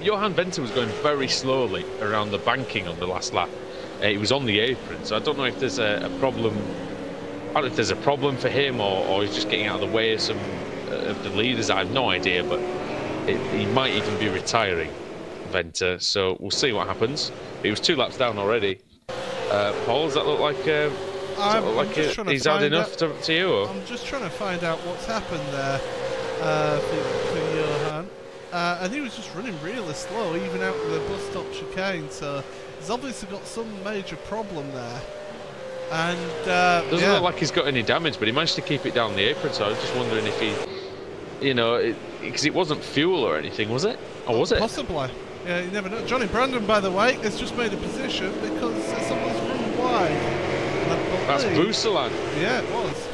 Johan Venter was going very slowly around the banking on the last lap. He was on the apron, so I don't know if there's a problem. I don't know if there's a problem for him, or he's just getting out of the way of some of the leaders. I have no idea, but he might even be retiring, Venter. So we'll see what happens. He was 2 laps down already. Paul, does that look like? He's had enough to you? Or? I'm just trying to find out what's happened there for Johan. And he was just running really slow, even out of the bus stop chicane. So he's obviously got some major problem there. And doesn't look like he's got any damage, but he managed to keep it down the apron. So I was just wondering if he, you know, because it wasn't fuel or anything, was it? Or was it? Possibly. Yeah, you never know. Johnny Brandon, by the way, has just made a position because someone's run wide. That's Boussalan. Yeah, it was.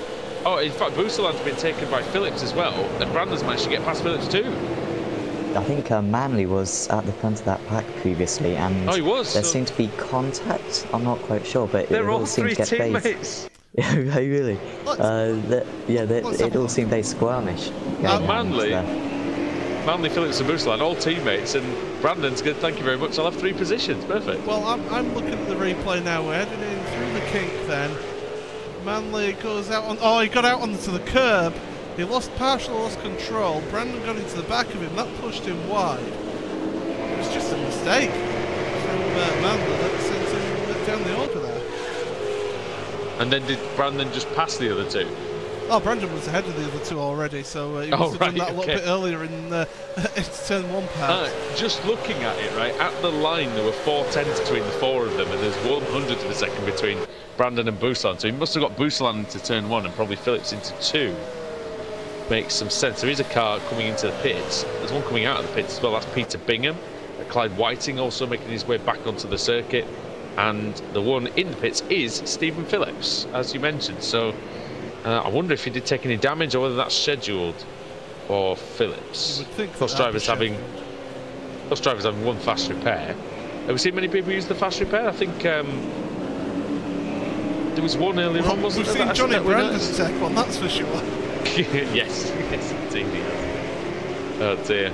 Oh, in fact, Boussalan's been taken by Phillips as well, and Brandon's managed to get past Phillips too. I think Manley was at the front of that pack previously, and he was. There seemed to be contact. I'm not quite sure, but they're it all seemed to get teammates. Oh, really? It all seemed very squirmish. Manley, Phillips and Boussalan, all teammates, and Brandon's good. Thank you very much. I'll have 3 positions. Perfect. Well, I'm looking at the replay now. We're heading in through the kink then. Manley goes out on... Oh, he got out onto the curb. He partially lost control. Brandon got into the back of him. That pushed him wide. It was just a mistake from Manley that sent him down the order there. And then did Brandon just pass the other 2? Oh, Brandon was ahead of the other 2 already, so he must have done that a little bit earlier in turn 1 part. Just looking at it, right, at the line there were 4 tenths between the 4 of them, and there's 100 of a second between Brandon and Boussalan, so he must have got Boussalan into turn 1 and probably Phillips into 2. Makes some sense. There is a car coming into the pits. There's one coming out of the pits as well. That's Peter Bingham. Clyde Whiting also making his way back onto the circuit, and the one in the pits is Stephen Phillips, as you mentioned. So I wonder if he did take any damage, or whether that's scheduled for Phillips. You would think Plus drivers having one fast repair. Have we seen many people use the fast repair? I think there was one earlier on, wasn't there? We've seen Johnny Brandon's take one, that's for sure. yes, indeed he has. Oh dear.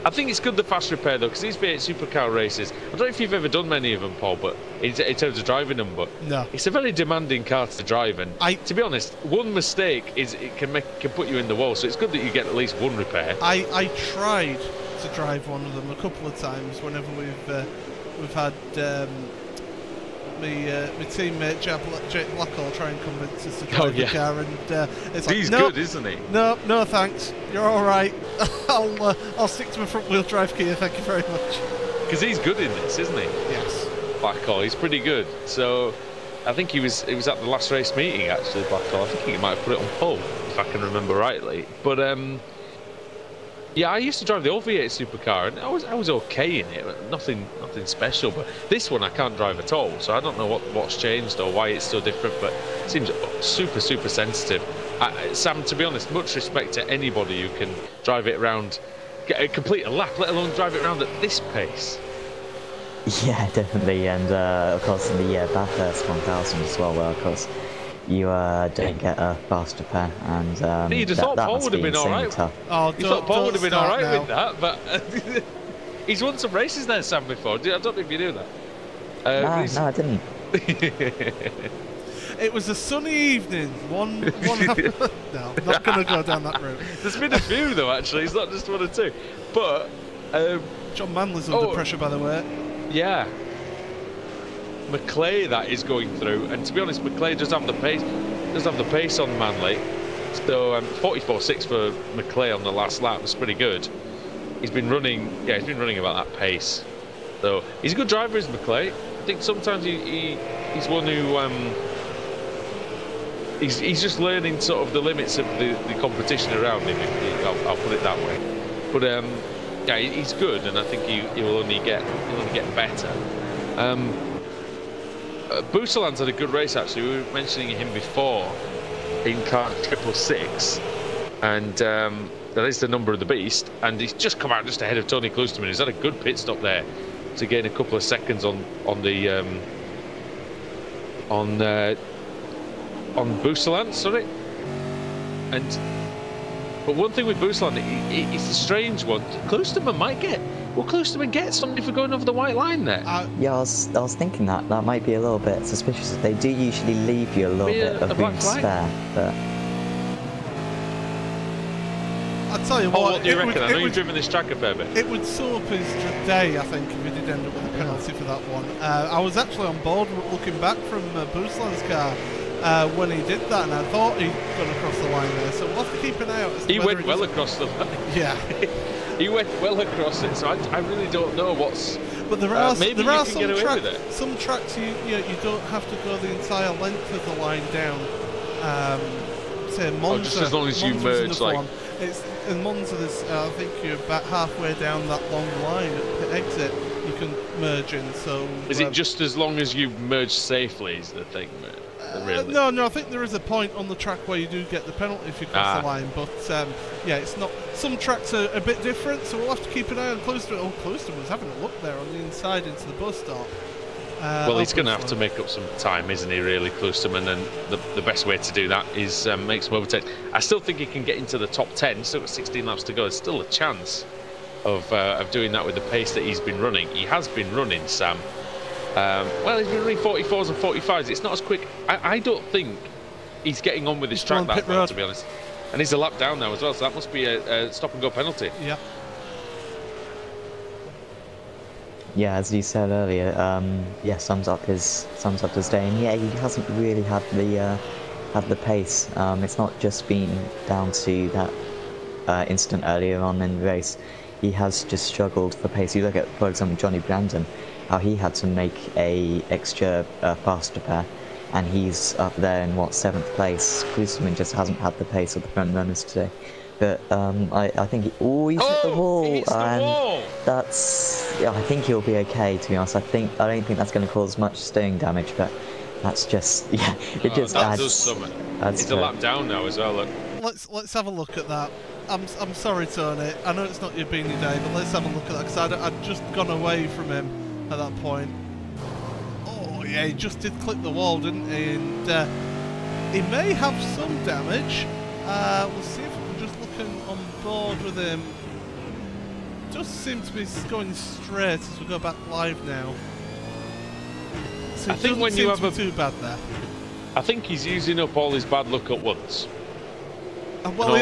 I think it's good, the fast repair though, because these V8 Supercar races, I don't know if you've ever done many of them, Paul, but in terms of driving them, but no, it's a very demanding car to drive, and to be honest, one mistake can put you in the wall, so it's good that you get at least one repair. I tried to drive one of them a couple of times whenever we've had my teammate Jake Blackhall try and convince us to drive the car, and it's like, he's good, isn't he? No thanks, you're all right. I'll stick to my front wheel drive gear, thank you very much. Because he's good in this, isn't he? Yes. Blackhall, he's pretty good. So I think he was at the last race meeting actually, Blackhall. I think he might have put it on pole, if I can remember rightly. But yeah, I used to drive the old V8 Supercar, and I was okay in it, nothing special. But this one I can't drive at all, so I don't know what's changed or why it's so different. But it seems super sensitive. Sam, to be honest, much respect to anybody who can drive it around, complete a lap, let alone drive it around at this pace. Yeah, definitely, and of course in the Bathurst 1000 as well, where of course you don't get a fast repair, and you'd have thought Paul would have been alright. You thought Paul would have been alright with that, but he's won some races there, Sam, before. I don't know if you knew that. No, I didn't. It was a sunny evening. One no, I'm not going to go down that route. There's been a few though, actually. It's not just 1 or 2. But John Manley's under pressure, by the way. Yeah. McClay that is going through, and to be honest, McClay does have the pace on Manley. So 44.6 for McClay on the last lap was pretty good. He's been running about that pace. So he's a good driver, is McClay. I think sometimes he's one who he's just learning sort of the limits of the competition around him. I'll put it that way. But yeah, he's good, and I think he will only get better. Boussalan's had a good race actually. We were mentioning him before in car 666, and that is the number of the beast. And he's just come out just ahead of Tony Klusterman. He's had a good pit stop there to gain a couple of seconds on the on Boosterland, sorry. But one thing with Boosterland, it's a strange one. Klosterman might get. Will Klosterman get something for going over the white line there? Yeah, I was thinking that might be a little bit suspicious. They do usually leave you a little bit of room spare, but. I'll tell you what do you reckon? I know you've driven this track a fair bit. It would sew up his day, I think, if he did end up with a penalty for that one. I was actually on board looking back from Boosterland's car when he did that, and I thought he'd gone across the line there, so we'll have to keep an eye out. He went well across the line. Yeah. He went well across it, so I really don't know what's... But there are some tracks you don't have to go the entire length of the line down. Say Monza. Just as long as you merge, like... In Monza, I think you're about halfway down that long line at the exit, you can merge in, so... Is it just as long as you merge safely is the thing, really? No, I think there is a point on the track where you do get the penalty if you cross the line, but yeah, it's not... Some tracks are a bit different, so we'll have to keep an eye on Klosterman. Oh, Klosterman was having a look there on the inside into the bus stop. Well, he's going to have to make up some time, isn't he, really, Klosterman? And the best way to do that is make some overtakes. I still think he can get into the top 10. Still got 16 laps to go. There's still a chance of doing that with the pace that he's been running. He has been running, Sam. Well, he's been running 44s and 45s. It's not as quick. I don't think he's getting on with his track that well, to be honest. And he's a lap down now as well, so that must be a stop-and-go penalty. Yeah. Yeah, as you said earlier, yeah, sums up his day, and yeah, he hasn't really had the pace. It's not just been down to that incident earlier on in the race. He has just struggled for pace. You look at, for example, Johnny Brandon, how he had to make a extra faster pair, and he's up there in what, 7th place. Klosterman just hasn't had the pace of the front runners today. But I think he's hit the wall, and that's. Yeah, I think he'll be okay. To be honest, I don't think that's going to cause much steering damage, but that's just it just that adds. Does something. It's a lap down now as well. Look. Let's have a look at that. I'm sorry, Tony. I know it's not your beanie day, but let's have a look at that because I'd just gone away from him at that point. Oh yeah, he just did clip the wall, didn't he? And he may have some damage. We'll see if we can just look on board with him. Does seem to be going straight as we go back live now. So I think when you have too bad there. I think he's using up all his bad luck at once. Well,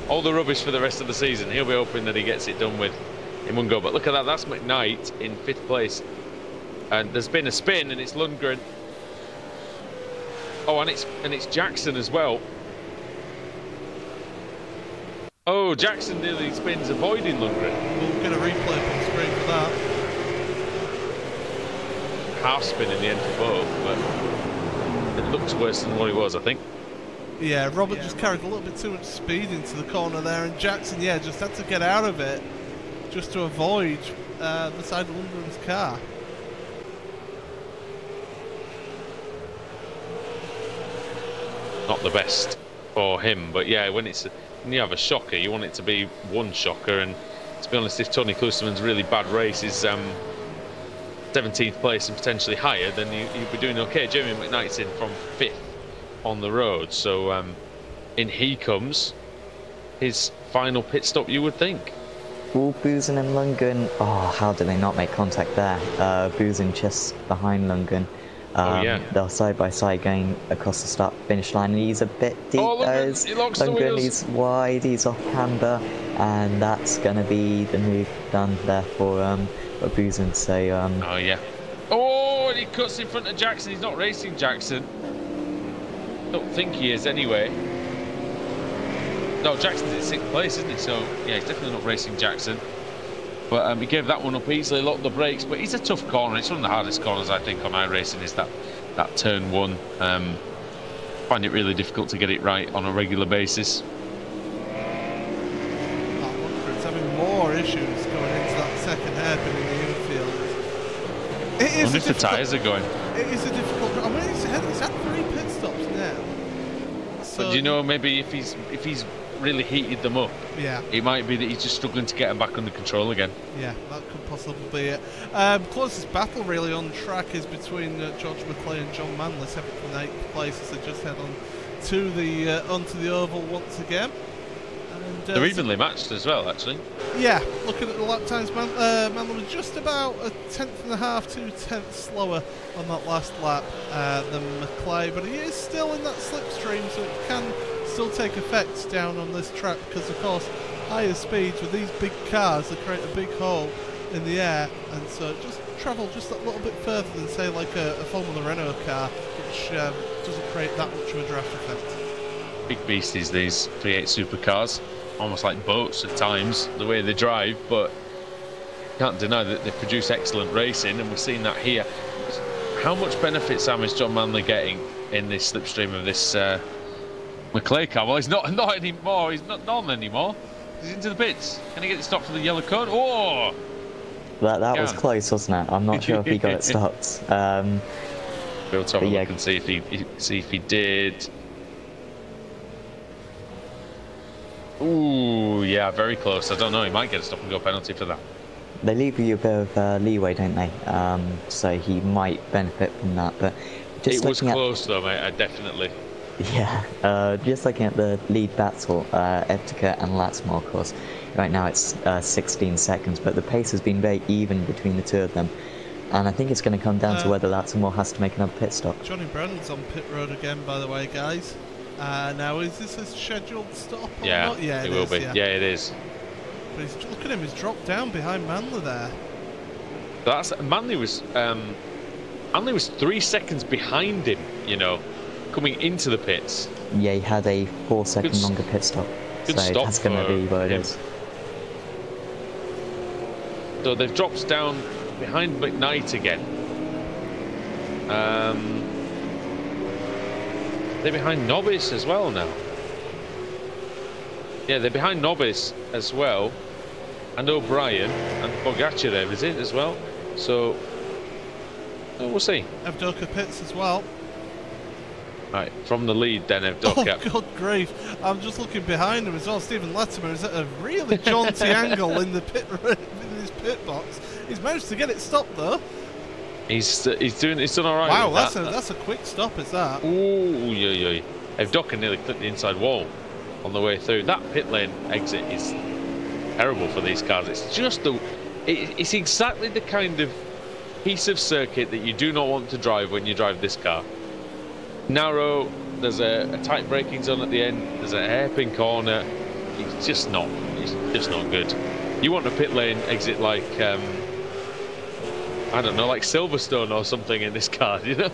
all the rubbish for the rest of the season. He'll be hoping that he gets it done with in one go. But look at that. That's McKnight in 5th place, and there's been a spin, and it's Lundgren. Oh, and it's Jackson as well. Oh, Jackson nearly spins avoiding Lundgren. We'll get a replay on the screen for that. Half spin in the end for both, but it looks worse than what he was, I think. Yeah, Robert just carried a little bit too much speed into the corner there, and Jackson, just had to get out of it just to avoid the side of Lundgren's car. Not the best for him, but yeah, when you have a shocker, you want it to be one shocker, and to be honest, if Tony Klosterman's really bad race is 17th place and potentially higher, then you'd be doing okay. Jamie McKnight's in from 5th on the road, so in he comes, his final pit stop, you would think. Boozen and Lundgren, oh, how did they not make contact there? Boozen just behind Lundgren. They're side by side going across the start-finish line, and he's a bit deep. Lundgren, he's wide, he's off camber, and that's going to be the move done there for Boozen. So, oh yeah. Oh, and he cuts in front of Jackson. He's not racing Jackson. Don't think he is anyway. No, Jackson's in 6th place, isn't he? So yeah, he's definitely not racing Jackson. But he gave that one up easily, locked the brakes. But he's a tough corner. It's one of the hardest corners, I think, on iRacing, is that turn 1. Find it really difficult to get it right on a regular basis. It's having more issues going into that second hairpin in the infield. I wonder if the tyres are going. It is a difficult... I mean, he's had 3 pit stops now. So but do you know, maybe if he's really heated them up. Yeah. It might be that he's just struggling to get them back under control again. Yeah, that could possibly be it. Closest battle really on track is between George McClay and John Manley, 7th and 8th place, as they just head on to the onto the oval once again. And, they're evenly matched as well, actually. Yeah, looking at the lap times, Manley was just about a 10th and a half, 2 tenths slower on that last lap than McClay, but he is still in that slipstream, so it can still take effect down on this track, because of course higher speeds with these big cars, they create a big hole in the air, and so just travel just that little bit further than say like a Formula Renault car, which doesn't create that much of a draft effect. Big beasties, these V8 supercars, almost like boats at times, the way they drive, but can't deny that they produce excellent racing, and we've seen that here. How much benefit, Sam, is John Manley getting in this slipstream of this McClay car? Well, he's not anymore. He's not on anymore. He's into the pits. Can he get it stopped for the yellow cone? Oh! That was close, wasn't it? I'm not sure if he got it stopped. We'll have a look and see if he did. Ooh, yeah, very close. I don't know. He might get a stop and go penalty for that. They leave you a bit of leeway, don't they? So he might benefit from that. But just it was close, though, mate. Definitely. Yeah. Just looking at the lead battle, Eptica and Latimore, of course. Right now it's 16 seconds, but the pace has been very even between the two of them. And I think it's going to come down to whether Latimore has to make another pit stop. Johnny Brennan's on pit road again, by the way, guys. Now, is this a scheduled stop or not? Yeah, it will be. Yeah, it is. But look at him, he's dropped down behind Manley there. Manley was 3 seconds behind him, you know, coming into the pits. Yeah, he had a 4-second longer pit stop. Good so stop that's going to be what it him. is. So they've dropped down behind McKnight again. They're behind Nobis as well now. Yeah, they're behind Nobis as well, and O'Brien, and Bogachev is it as well. So we'll see. Evdoka pits as well. Right, from the lead then, Evdoka. Oh, good grief. I'm just looking behind him as well. Stephen Latimer is at a really jaunty angle in the in his pit box. He's managed to get it stopped though. He's done all right. Wow, with that's a quick stop, is that? Ooh, yeah. Evdoka nearly clipped the inside wall on the way through. That pit lane exit is terrible for these cars. It's just it's exactly the kind of piece of circuit that you do not want to drive when you drive this car. Narrow, there's a tight braking zone at the end, there's a hairpin corner. It's just not good. You want a pit lane exit like I don't know, like Silverstone or something in this car, you know?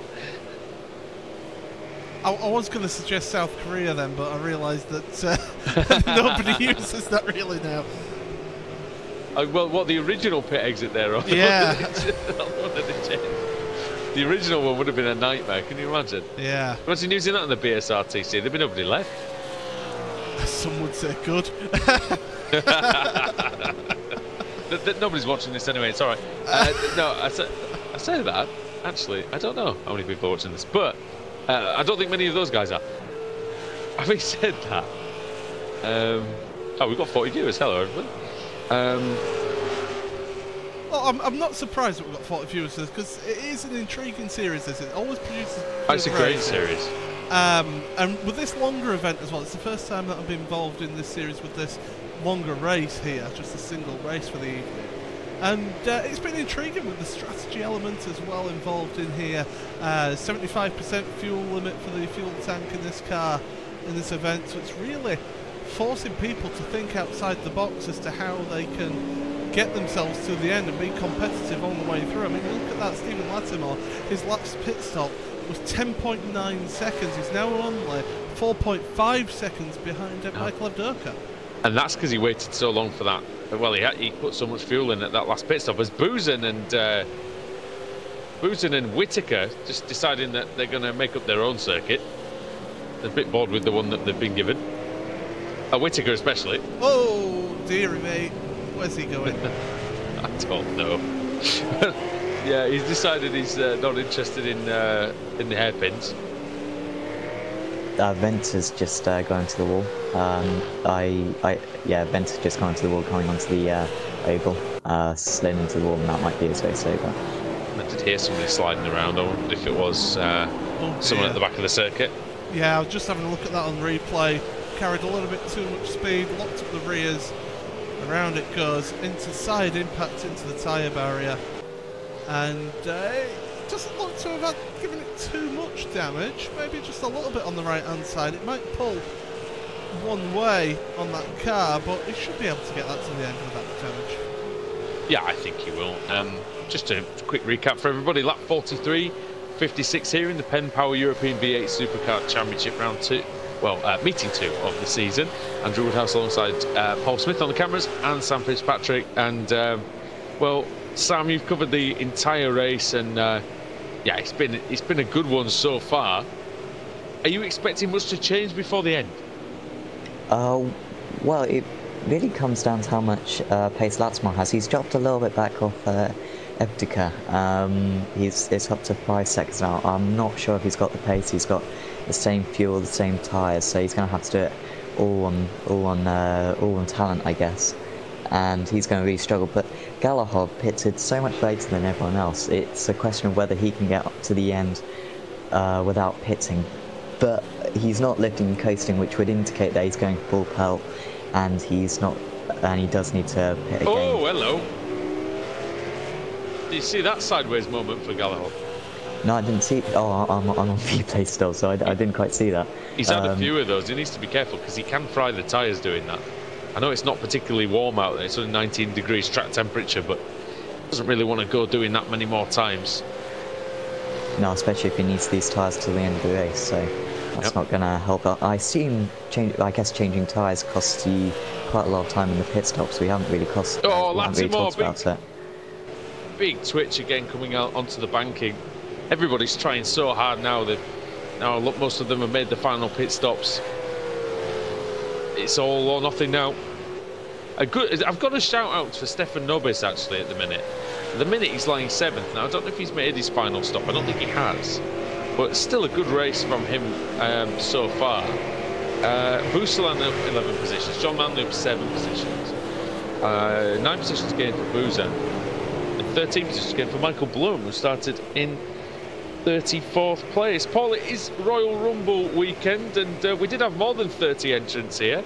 I was going to suggest South Korea then, but I realised that nobody uses that really now. Well, what, the original pit exit there? Or yeah. The original one would have been a nightmare, can you imagine? Yeah. Imagine using that on the BSRTC, there'd be nobody left. Some would say good. Nobody's watching this anyway, it's alright. No, I say that, actually, I don't know how many people are watching this, but I don't think many of those guys are. Having said that, oh, we've got 40 viewers, hello everybody. Well, I'm not surprised that we've got 40 viewers because it is an intriguing series. It always produces. It's a great series. And with this longer event as well, it's the first time that I've been involved in this series with this longer race here, just a single race for the evening. And it's been intriguing with the strategy element as well involved in here. 75% fuel limit for the fuel tank in this car in this event, so it's really forcing people to think outside the box as to how they can get themselves to the end and be competitive on the way through. I mean, look at that, Stephen Latimer, his last pit stop was 10.9 seconds. He's now only 4.5 seconds behind Michael Evdoka. And that's because he waited so long for that. Well, he put so much fuel in at that last pit stop. As Boozen and Whittaker just deciding that they're going to make up their own circuit. They're a bit bored with the one that they've been given. Whittaker especially. Oh, dearie me. Where's he going? I don't know. Yeah, he's decided he's not interested in the hairpins. Venter's just going to the wall. Yeah, Venter's just gone to the wall, coming onto the oval, slid into the wall, and that might be his race over. I did hear somebody sliding around. I wondered if it was someone at the back of the circuit. Yeah, I was just having a look at that on replay. Carried a little bit too much speed, locked up the rears. Around it goes, into side impact into the tyre barrier. And it doesn't look to have given it too much damage. Maybe just a little bit on the right hand side. It might pull one way on that car, but he should be able to get that to the end without damage. Yeah, I think he will. Just a quick recap for everybody. Lap 43.56 here in the PenPower European V8 Supercar Championship round 2. Well, meeting 2 of the season. Andrew Woodhouse alongside Paul Smith on the cameras and Sam Fitzpatrick. And well, Sam, you've covered the entire race, and yeah, it's been a good one so far. Are you expecting much to change before the end? Well, it really comes down to how much pace Latsmar has. He's dropped a little bit back off Eptica. It's up to 5 seconds now. I'm not sure if he's got the pace. He's got the same fuel, the same tyres, so he's going to have to do it all on talent, I guess. And he's going to really struggle. But Galahov pitted so much later than everyone else. It's a question of whether he can get up to the end without pitting. But he's not lifting and coasting, which would indicate that he's going full pelt, and he's not, and he does need to pit again. Oh, hello! Did you see that sideways moment for Galahov? No, I didn't see. Oh, I'm on replay still, so I didn't quite see that. He's had a few of those. He needs to be careful because he can fry the tyres doing that. I know it's not particularly warm out there. It's only 19 degrees track temperature, but doesn't really want to go doing that many more times. No, especially if he needs these tyres till the end of the race, so that's not going to help out. I assume, I guess changing tyres costs you quite a lot of time in the pit stops. We haven't really talked about it. Big twitch again coming out onto the banking. Everybody's trying so hard now. Look, most of them have made the final pit stops. It's all or nothing now. I've got a shout out for Stefan Nobis actually at the minute. At the minute he's lying 7th. Now I don't know if he's made his final stop. I don't think he has. But it's still a good race from him so far. Boosalan up 11 positions. John Manley up 7 positions. 9 positions gained for Boozer. And 13 positions gained for Michael Bloom, who started in 34th place. Paul, it is Royal Rumble weekend, and we did have more than 30 entrants here.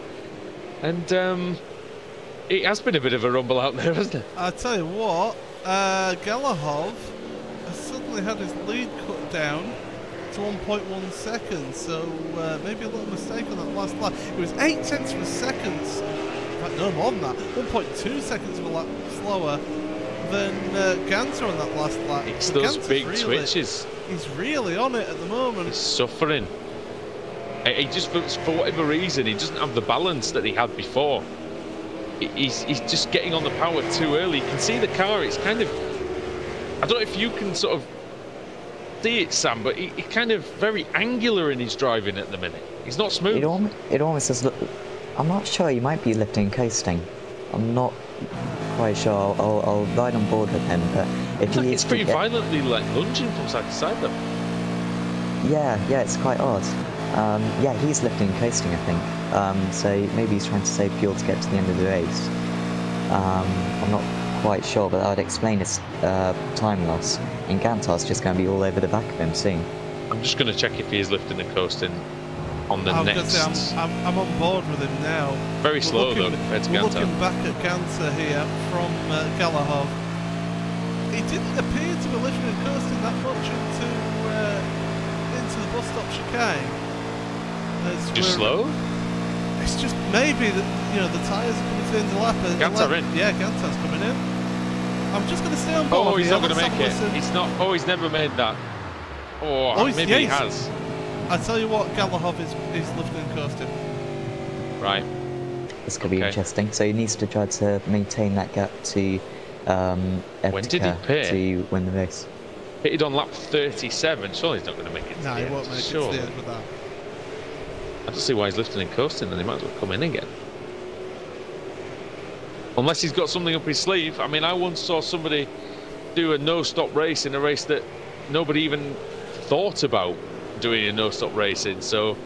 And it has been a bit of a rumble out there, hasn't it? I tell you what, Galahov has suddenly had his lead cut down to 1.1 seconds, so maybe a little mistake on that last lap. It was 8 tenths of a second, in fact no more than that, 1.2 seconds of a lap slower than Ganter on that last lap. It's those big twitches. He's really on it at the moment. He's suffering. He just, for whatever reason, he doesn't have the balance that he had before. He's just getting on the power too early. You can see the car, it's kind of, I don't know if you can sort of see it, Sam, but he's kind of very angular in his driving at the minute. He's not smooth. It almost does look, I'm not sure, he might be lifting and coasting. I'm not quite sure. I'll ride on board with him, but if he it's pretty violently like lunging from side to side though. Yeah, it's quite odd. Yeah, he's lifting and coasting, I think. So maybe he's trying to save fuel to get to the end of the race. I'm not quite sure, but that would explain his time loss. And Gantar's just going to be all over the back of him soon. I'm just going to check if he is lifting and coasting on the next. Say, I'm on board with him now. Very slow though compared to Gantar. Looking back at Gantar here from Galahov, he didn't appear to be lifting and coasting that much into the bus stop chicane. Just slow? It's just maybe that the tyres are coming to the end of the lap. Gantar in. Yeah, Gantar's coming in. I'm just going to stay on board. Oh, he's not going to make it. He's not. Oh, he's never made that. Oh, maybe he has. I tell you what, Galahov is lifting and coasting. Right. This could be interesting. So he needs to try to maintain that gap to when did he pit? To win the race. Pitted on lap 37. Surely he's not going to make it to the end. No, he won't make it to the end with that. I don't see why he's lifting and coasting, then he might as well come in again. Unless he's got something up his sleeve. I mean, I once saw somebody do a no-stop race in a race that nobody even thought about doing a no-stop race in. So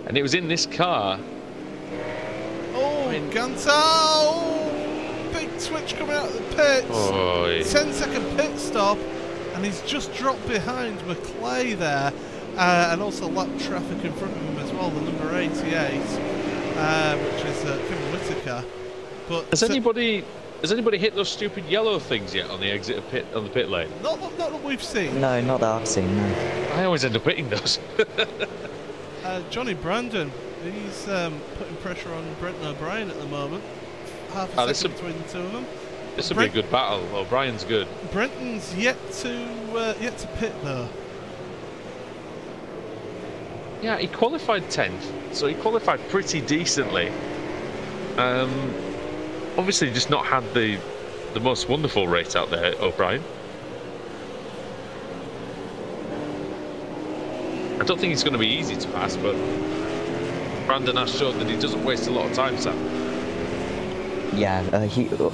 And it was in this car. Oh, Ganser! Oh, big switch coming out of the pits. Oh, 10-second pit stop, and he's just dropped behind McClay there, and also lap traffic in front of him as well, the number 88, which is Kevin Whittaker. But has anybody hit those stupid yellow things yet on the exit of the pit lane? Not that we've seen. No, not that I've seen. No. I always end up hitting those. Johnny Brandon, he's putting pressure on Brenton O'Brien at the moment. Half a second between the two of them. This will be a good battle. O'Brien's good. Brenton's yet to pit though. Yeah, he qualified 10th, so he qualified pretty decently. Obviously, just not had the most wonderful race out there, O'Brien. I don't think it's going to be easy to pass, but Brandon has showed that he doesn't waste a lot of time, Sam. Yeah,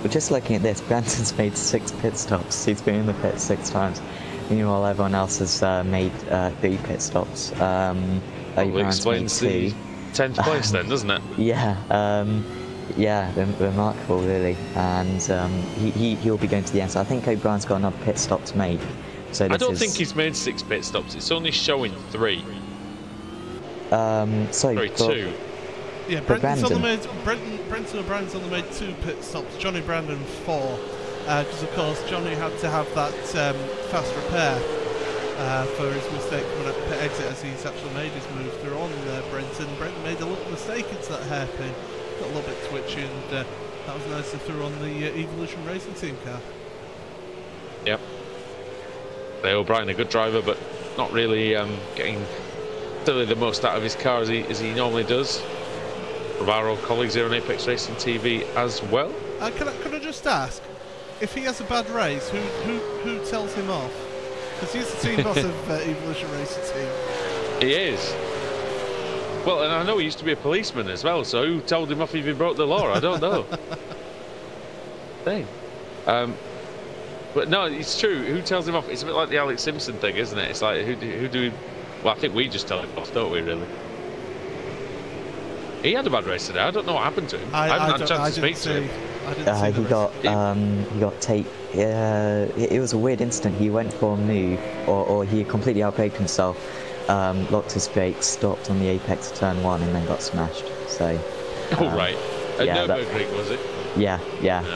just looking at this, Brandon's made 6 pit stops. He's been in the pit 6 times. Meanwhile, everyone else has made 3 pit stops. Well, explains the 10th place then, doesn't it? Yeah, yeah, remarkable really. And he'll be going to the end. So I think O'Brien's got another pit stop to make. So I don't think he's made 6 pit stops. It's only showing 3. Sorry, 2. Yeah, Brenton O'Brien's only made 2 pit stops. Johnny Brandon 4, because of course Johnny had to have that fast repair for his mistake coming at the pit exit, as he's actually made his move through on Brenton. Brenton made a little mistake into that hairpin, got a little bit twitchy, and that was nicely through on the Evolution Racing Team car. Yep. O'Brien, a good driver, but not really getting the most out of his car as he normally does. From our old colleagues here on Apex Racing TV as well. Can I just ask, if he has a bad race, who tells him off? Because he's the team boss of Evolution Racing Team. He is. Well, and I know he used to be a policeman as well, so who told him off if he broke the law? I don't know. Thing. But no, it's true. Who tells him off? It's a bit like the Alex Simpson thing, isn't it? It's like, who do we... Well, I think we just tell him off, don't we, really? He had a bad race today. I don't know what happened to him. I haven't had a chance to speak to him. He got tape. It was a weird incident. He went for a move, or he completely outbraked himself, locked his brakes, stopped on the apex of turn 1, and then got smashed. So. Right. At Nürburgring, was it? Yeah.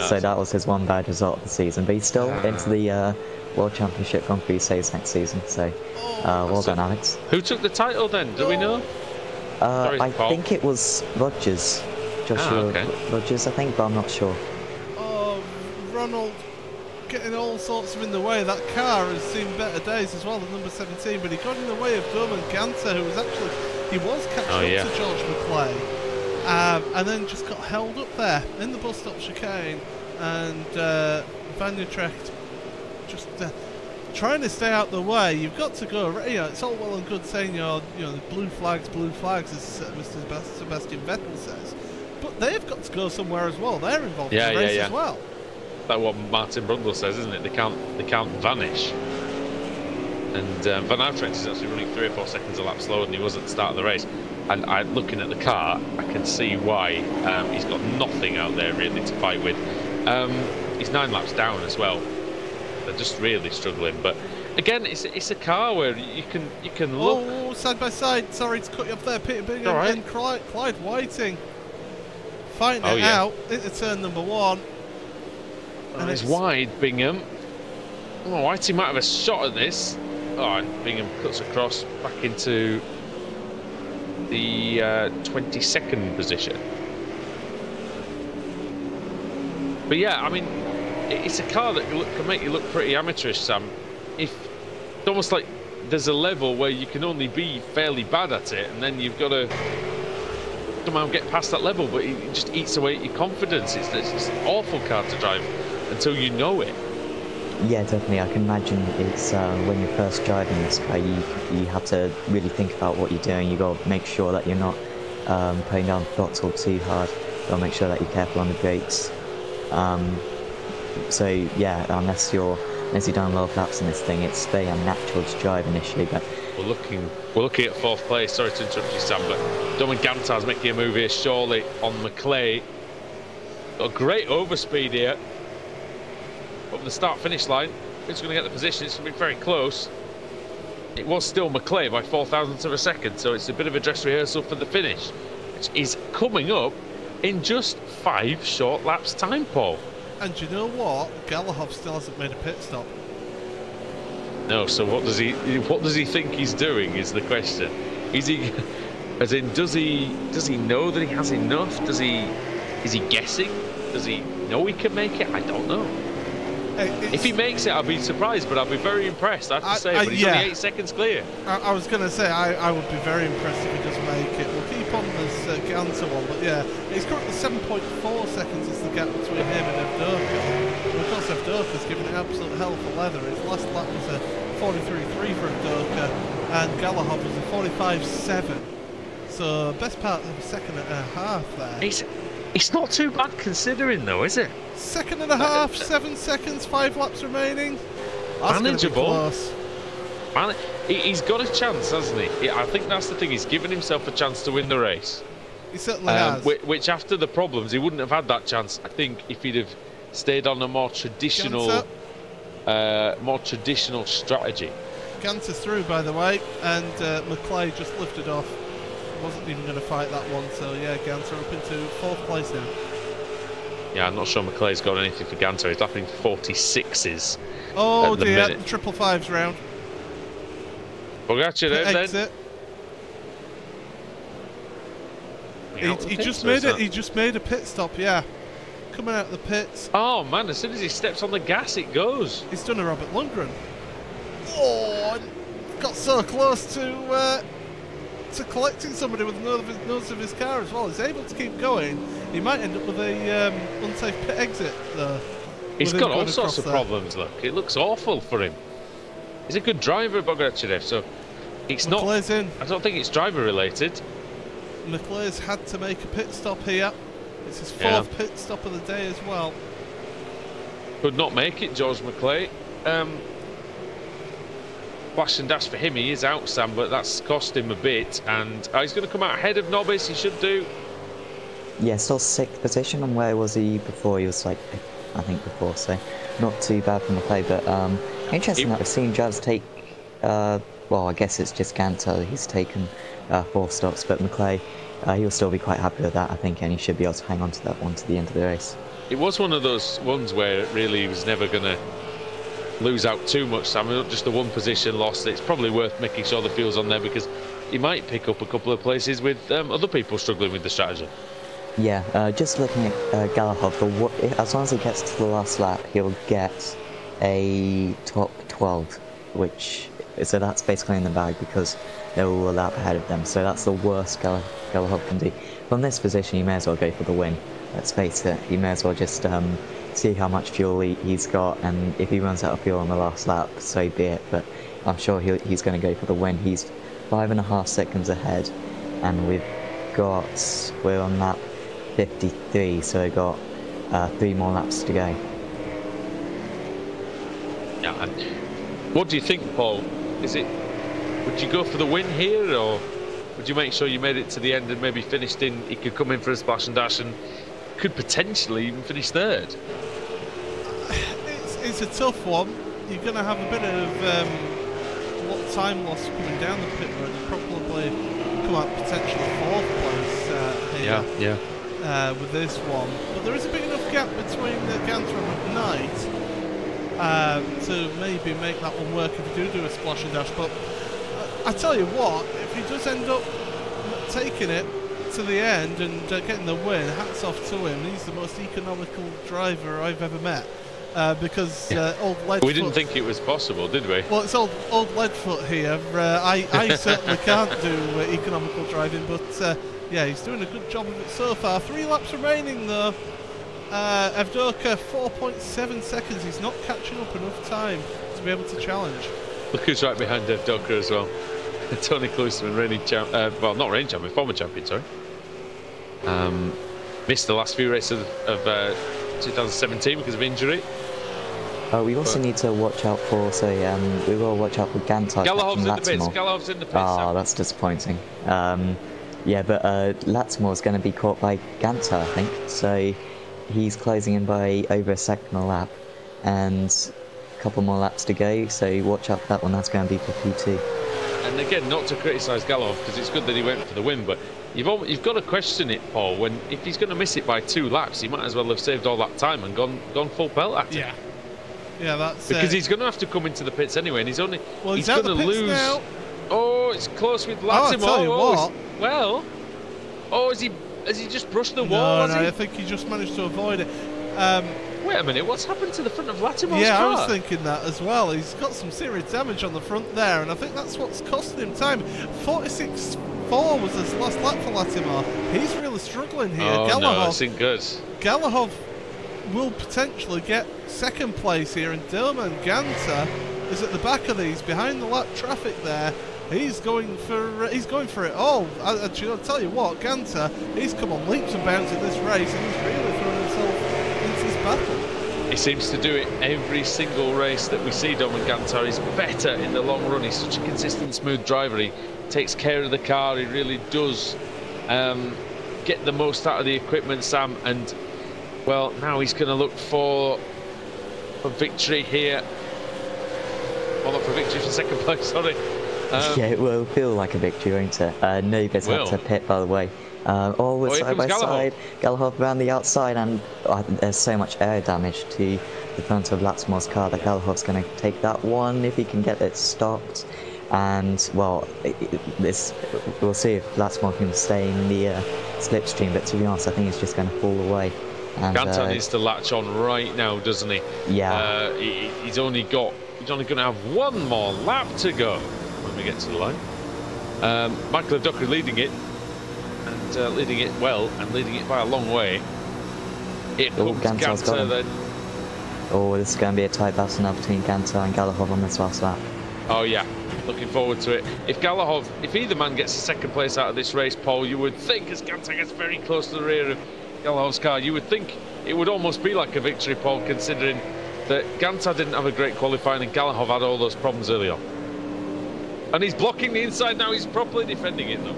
So that was his one bad result of the season, but he's still into the World Championship Grand Prix saves next season. So, well done, Alex. Who took the title then? Do we know? I think it was Rogers, Joshua Rogers, I think, but I'm not sure. Oh, Ronald getting all sorts of in the way. That car has seen better days as well, the number 17, but he got in the way of Durman Ganser, who was catching up to George McClay, and then just got held up there in the bus stop chicane, and Van Utrecht just trying to stay out the way. You've got to go. It's all well and good saying the blue flags, as Mr. Sebastian Vettel says, but they've got to go somewhere as well. They're involved in the race as well. That's what Martin Brundle says, isn't it? They can't vanish. And Van Utrecht is actually running 3 or 4 seconds a lap slower than he was at the start of the race. And looking at the car, I can see why. He's got nothing out there really to fight with. He's 9 laps down as well. They're just really struggling, but again, it's a car where you can look. Oh, side by side. Sorry to cut you off there, Peter Bingham and Clyde Whiting fighting it out into turn number 1. And it's wide, Bingham. Oh, Whiting might have a shot at this. Oh, and Bingham cuts across back into the 22nd position. But yeah, I mean, it's a car that can make you look pretty amateurish, Sam. It's almost like there's a level where you can only be fairly bad at it, and then you've got to somehow get past that level, but it just eats away at your confidence. It's an awful car to drive until you know it. Yeah, definitely. I can imagine it's when you're first driving this car, you have to really think about what you're doing. You got to make sure that you're not putting down the throttle too hard. You got to make sure that you're careful on the brakes. So yeah, unless you've done a lot of laps in this thing, it's very unnatural to drive initially, but We're looking at fourth place. Sorry to interrupt you, Sam, but Domin Gantar's making a move here, surely on McClay. Got a great overspeed here. Over the start-finish line. Who's going to get the position? It's going to be very close. It was still McClay by 0.04 of a second, so it's a bit of a dress rehearsal for the finish, which is coming up in just 5 short laps time, Paul. And you know what? Galahov still hasn't made a pit stop. No, so what does he think he's doing is the question. Is he, as in, does he know that he has enough? Is he guessing? Does he know he can make it? I don't know. If he makes it, I'll be surprised, but I'll be very impressed, I have to say. But he's only 8 seconds clear. I was going to say, I would be very impressed if he does make it. We'll keep on this Ganser one, but yeah, he's currently 7.4 seconds is the gap between him and Evdoka. And of course, Evdoka's given it absolute hell for leather. His last lap was a 43.3 for Evdoka, and Galahov was a 45.7. So, best part of a second and a half there. It's not too bad considering, though, is it? Second and a half, 7 seconds, 5 laps remaining. That's manageable. Close. He's got a chance, hasn't he? I think that's the thing. He's given himself a chance to win the race. He certainly has. Which, after the problems, he wouldn't have had that chance. I think if he'd have stayed on a more traditional strategy. Ganser's through, by the way, and McClay just lifted off. Wasn't even going to fight that one, so yeah, Ganser up into 4th place now. Yeah, I'm not sure McClay's got anything for Ganser. He's lapping 46s. Oh dear, the triple fives round. Pogacar exit. He just made it. He just made a pit stop. Yeah, coming out of the pits. Oh man! As soon as he steps on the gas, it goes. He's done a Robert Lundgren. Oh, got so close to collecting somebody with the nose of his car as well. He's able to keep going. He might end up with a unsafe pit exit though. He's got all sorts of problems. Look, it looks awful for him. He's a good driver, Pogacar, so it's McClay's not. in. I don't think it's driver related. McClay's had to make a pit stop here. It's his 4th pit stop of the day as well. Could not make it, George McClay. Flash and dash for him, he is out, Sam, but that's cost him a bit, and he's going to come out ahead of Nobis. He should do. Yeah, still 6th position, and where was he before? He was like, I think before, so not too bad from McClay, but interesting that I've seen Jazz take, well, I guess it's just Ganser, he's taken 4 stops, but McClay, he'll still be quite happy with that, I think, and he should be able to hang on to that one to the end of the race. It was one of those ones where really he was never going to lose out too much, Sam. Not just the 1 position lost. It's probably worth making sure the fuel's on there because he might pick up a couple of places with other people struggling with the strategy. Yeah, just looking at Galahov, as long as he gets to the last lap, he'll get a top 12, so that's basically in the bag because they're all a lap ahead of them. So that's the worst Galahov can do. From this position, you may as well go for the win. Let's face it, you may as well just see how much fuel he's got, and if he runs out of fuel on the last lap, so be it. But I'm sure he's going to go for the win. He's 5.5 seconds ahead, and we're on lap 53, so we've got 3 more laps to go. Yeah. And what do you think, Paul? Would you go for the win here, or would you make sure you made it to the end and maybe finished in? He could come in for a splash and dash and could potentially even finish 3rd. It's a tough one. You're going to have a bit of time loss coming down the pit road. You'll probably come out potentially 4th place here. Yeah. With this one, but there is a big enough gap between Ganser and McKnight to maybe make that one work if you do a splash and dash. But I tell you what, if he does end up taking it to the end and getting the win, hats off to him. He's the most economical driver I've ever met. Because old Leadfoot... We didn't think it was possible, did we? Well, it's old Leadfoot here. I certainly can't do economical driving, but yeah, he's doing a good job of it so far. 3 laps remaining, though. Evdoka, 4.7 seconds. He's not catching up enough time to be able to challenge. Look who's right behind Evdoka as well. Tony Klusterman, reigning champion. Well, not reigning champion, former champion, sorry. Missed the last few races of 2017 because of injury. We also need to watch out for, we will watch out for Gantar Galahov's catching in the pits. Latimore. Galahov's in the pits. Oh, that's disappointing. Yeah, but Latimore's going to be caught by Gantar, I think. So he's closing in by over a second a lap, and a couple more laps to go. So watch out for that one. That's going to be for P2. And again, not to criticise Galahov, because it's good that he went for the win, but you've got to question it, Paul. When if he's going to miss it by 2 laps, he might as well have saved all that time and gone full pelt at it. Yeah. Yeah, that's because he's going to have to come into the pits anyway, and he's going to lose. Now. Oh, it's close with Latimore. I'll tell you what. Well, has he just brushed the wall? No, I think he just managed to avoid it. Wait a minute, what's happened to the front of Latimore's car? Yeah, I was thinking that as well. He's got some serious damage on the front there, and I think that's what's costing him time. 46.4 was his last lap for Latimore. He's really struggling here. Oh, Galahov, no, it's in good. Galahov will potentially get second place here, and Dilman Gantar is at the back of these, behind the lap traffic there. He's going for it all. I'll tell you what, Gantar, he's come on leaps and bounds in this race, and he's really thrown himself into this battle. He seems to do it every single race that we see. Dilman Gantar is better in the long run. He's such a consistent, smooth driver. He takes care of the car. He really does get the most out of the equipment, Sam. And well, now he's going to look for victory here. Well, not for victory, for second place. Sorry. Yeah, it will feel like a victory, won't it? Nova's had to pit, by the way. We're side by side. Galahov around the outside, and there's so much air damage to the front of Latimore's car that Galahov's going to take that one if he can get it stopped. And, well, we'll see if Latimore can stay in the slipstream, but to be honest, I think he's just going to fall away. And Gantar needs to latch on right now, doesn't he? Yeah. He's only going to have one more lap to go when we get to the line. Michael Ducker leading it, and leading it well, and leading it by a long way. Here comes Gantar then. Oh, this is going to be a tight battle now between Gantar and Galahov on this last lap. Oh yeah, looking forward to it. If either man gets a second place out of this race, Paul, you would think, as Gantar gets very close to the rear of Galahov's car, you would think it would almost be like a victory, Paul, considering that Gantar didn't have a great qualifying and Galahov had all those problems early on. And he's blocking the inside now, he's properly defending it though.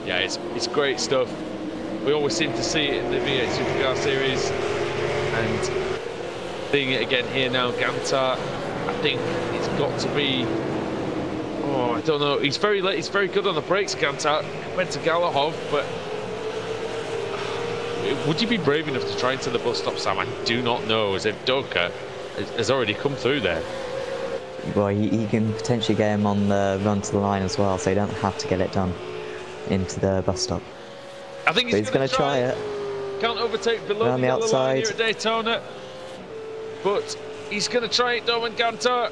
Yeah, it's great stuff. We always seem to see it in the V8 Supercar series, and seeing it again here now. Gantar, I think it's got to be. Oh, I don't know. He's very good on the brakes, Gantar, compared to Galahov. But would you be brave enough to try into the bus stop, Sam? I do not know, as if Doka has already come through there. Well, you can potentially get him on the run to the line as well, so you don't have to get it done into the bus stop. I think he's going to try it. Can't overtake below the yellow line here at Daytona, but he's going to try it, Dilman Gantar.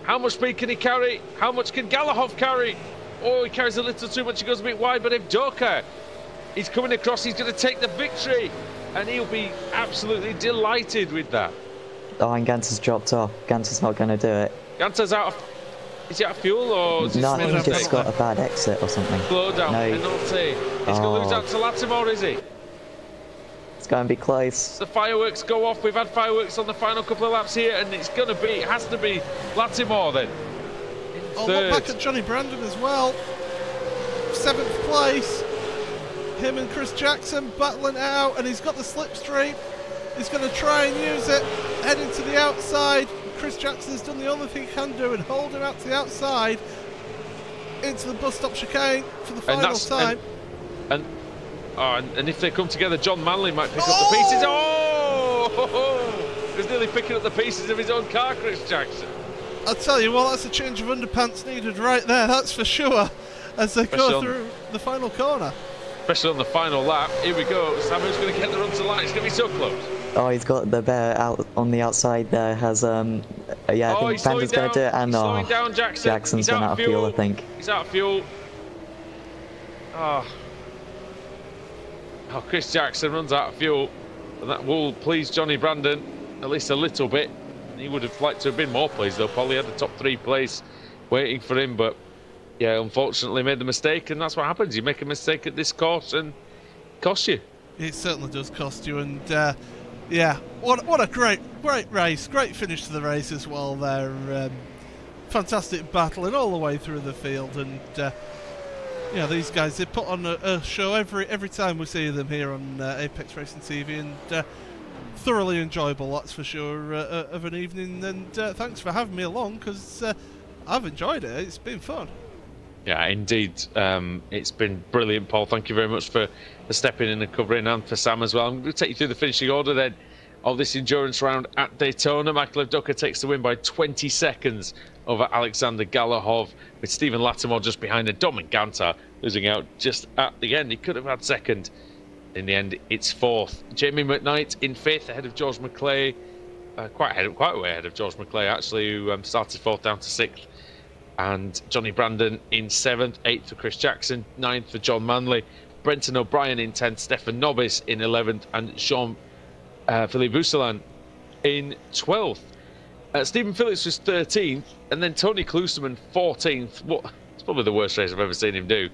How much speed can he carry? How much can Galahov carry? Oh, he carries a little too much. He goes a bit wide, but if Doka is coming across, he's going to take the victory, and he'll be absolutely delighted with that. Oh, and Gantar's dropped off. Gantar's not going to do it. Gantar's out of... Is he out of fuel, or... No, I think he's just got a bad exit or something. Slow down, penalty. He's going to lose out to Latimore, is he? It's going to be close. The fireworks go off. We've had fireworks on the final couple of laps here, and it has to be Latimore then. Look back at Johnny Brandon as well. 7th place. Him and Chris Jackson battling out, and he's got the slipstream. He's going to try and use it, heading to the outside. Chris Jackson's done the only thing he can do and hold him out to the outside into the bus stop chicane for the final time. And if they come together, John Manley might pick up the pieces. Oh! He's nearly picking up the pieces of his own car, Chris Jackson. I'll tell you what, that's a change of underpants needed right there, that's for sure, as they go through the final corner. Especially on the final lap. Here we go. Samu's going to get the run to line. It's going to be so close. Oh, he's got the bear out on the outside there. Has I think Panda's going to do it, and slowing down, Jackson's run out of fuel, I think. He's out of fuel. Oh, Chris Jackson runs out of fuel, and that will please Johnny Brandon at least a little bit. He would have liked to have been more pleased, though. Paul, he had a top 3 place waiting for him, but yeah, unfortunately made the mistake, and that's what happens. You make a mistake at this course and it costs you. It certainly does cost you, and yeah, what a great race, great finish to the race as well there. Fantastic battling all the way through the field, and yeah, these guys, they put on a show every time we see them here on Apex Racing TV, and thoroughly enjoyable, that's for sure, of an evening. And thanks for having me along, because I've enjoyed it. It's been fun. Yeah, indeed. It's been brilliant, Paul. Thank you very much for stepping in and covering, and for Sam as well. I'm going to take you through the finishing order then of this endurance round at Daytona. Michael Evdoka takes the win by 20 seconds over Alexander Galahov, with Stephen Lattimore just behind, and Dominic Gantar losing out just at the end. He could have had second. In the end, it's fourth. Jamie McKnight in fifth, ahead of George McClay. Quite a way ahead of George McClay, actually, who started fourth down to sixth. And Johnny Brandon in seventh, eighth for Chris Jackson, ninth for John Manley, Brenton O'Brien in 10th, Stefan Nobis in 11th, and Jean-Philippe Boussalan in 12th. Stephen Phillips was 13th, and then Tony Klusterman 14th. It's probably the worst race I've ever seen him do.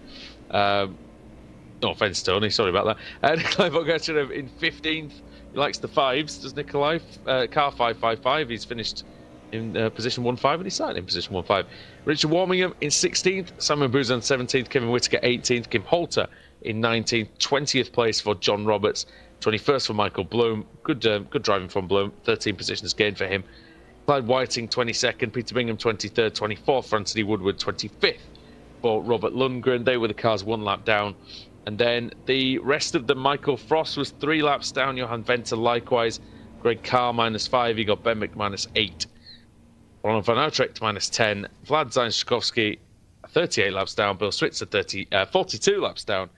No offence, Tony, sorry about that. Nikolai Bogachev in 15th. He likes the fives, does Nikolai? Car 555, he's finished in position 1-5, and he started in position 1-5. Richard Warmingham in 16th, Simon Buzan 17th, Kevin Whittaker 18th, Kim Holter in 19th, 20th place for John Roberts, 21st for Michael Bloom. Good driving from Bloom, 13 positions gained for him. Clyde Whiting 22nd, Peter Bingham 23rd, 24th for Anthony Woodward, 25th for Robert Lundgren. They were the cars 1 lap down. And then the rest of them, Michael Frost was 3 laps down, Johan Venter likewise, Greg Carr -5, Igor Benwick -8. Ronald van Utrecht -10, Vlad Zainstrakowski 38 laps down, Bill Switzer 42 laps down.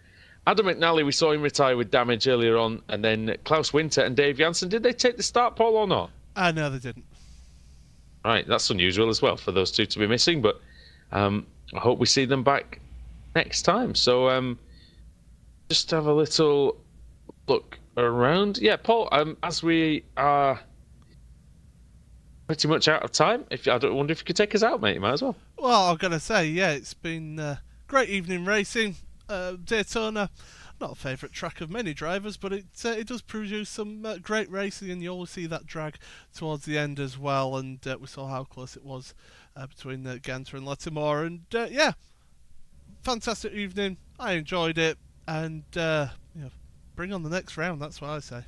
Adam McNally, we saw him retire with damage earlier on, and then Klaus Winter and Dave Janssen. Did they take the start, Paul, or not? No, they didn't. Right, that's unusual as well for those two to be missing, but I hope we see them back next time. So just have a little look around. Yeah, Paul, as we are pretty much out of time, I wonder if you could take us out, mate. You might as well. Well, I'm going to say, yeah, it's been great evening racing. Daytona, not a favourite track of many drivers, but it does produce some great racing, and you always see that drag towards the end as well. And we saw how close it was between Ganter and Lattimore. And yeah, fantastic evening. I enjoyed it, and bring on the next round. That's what I say.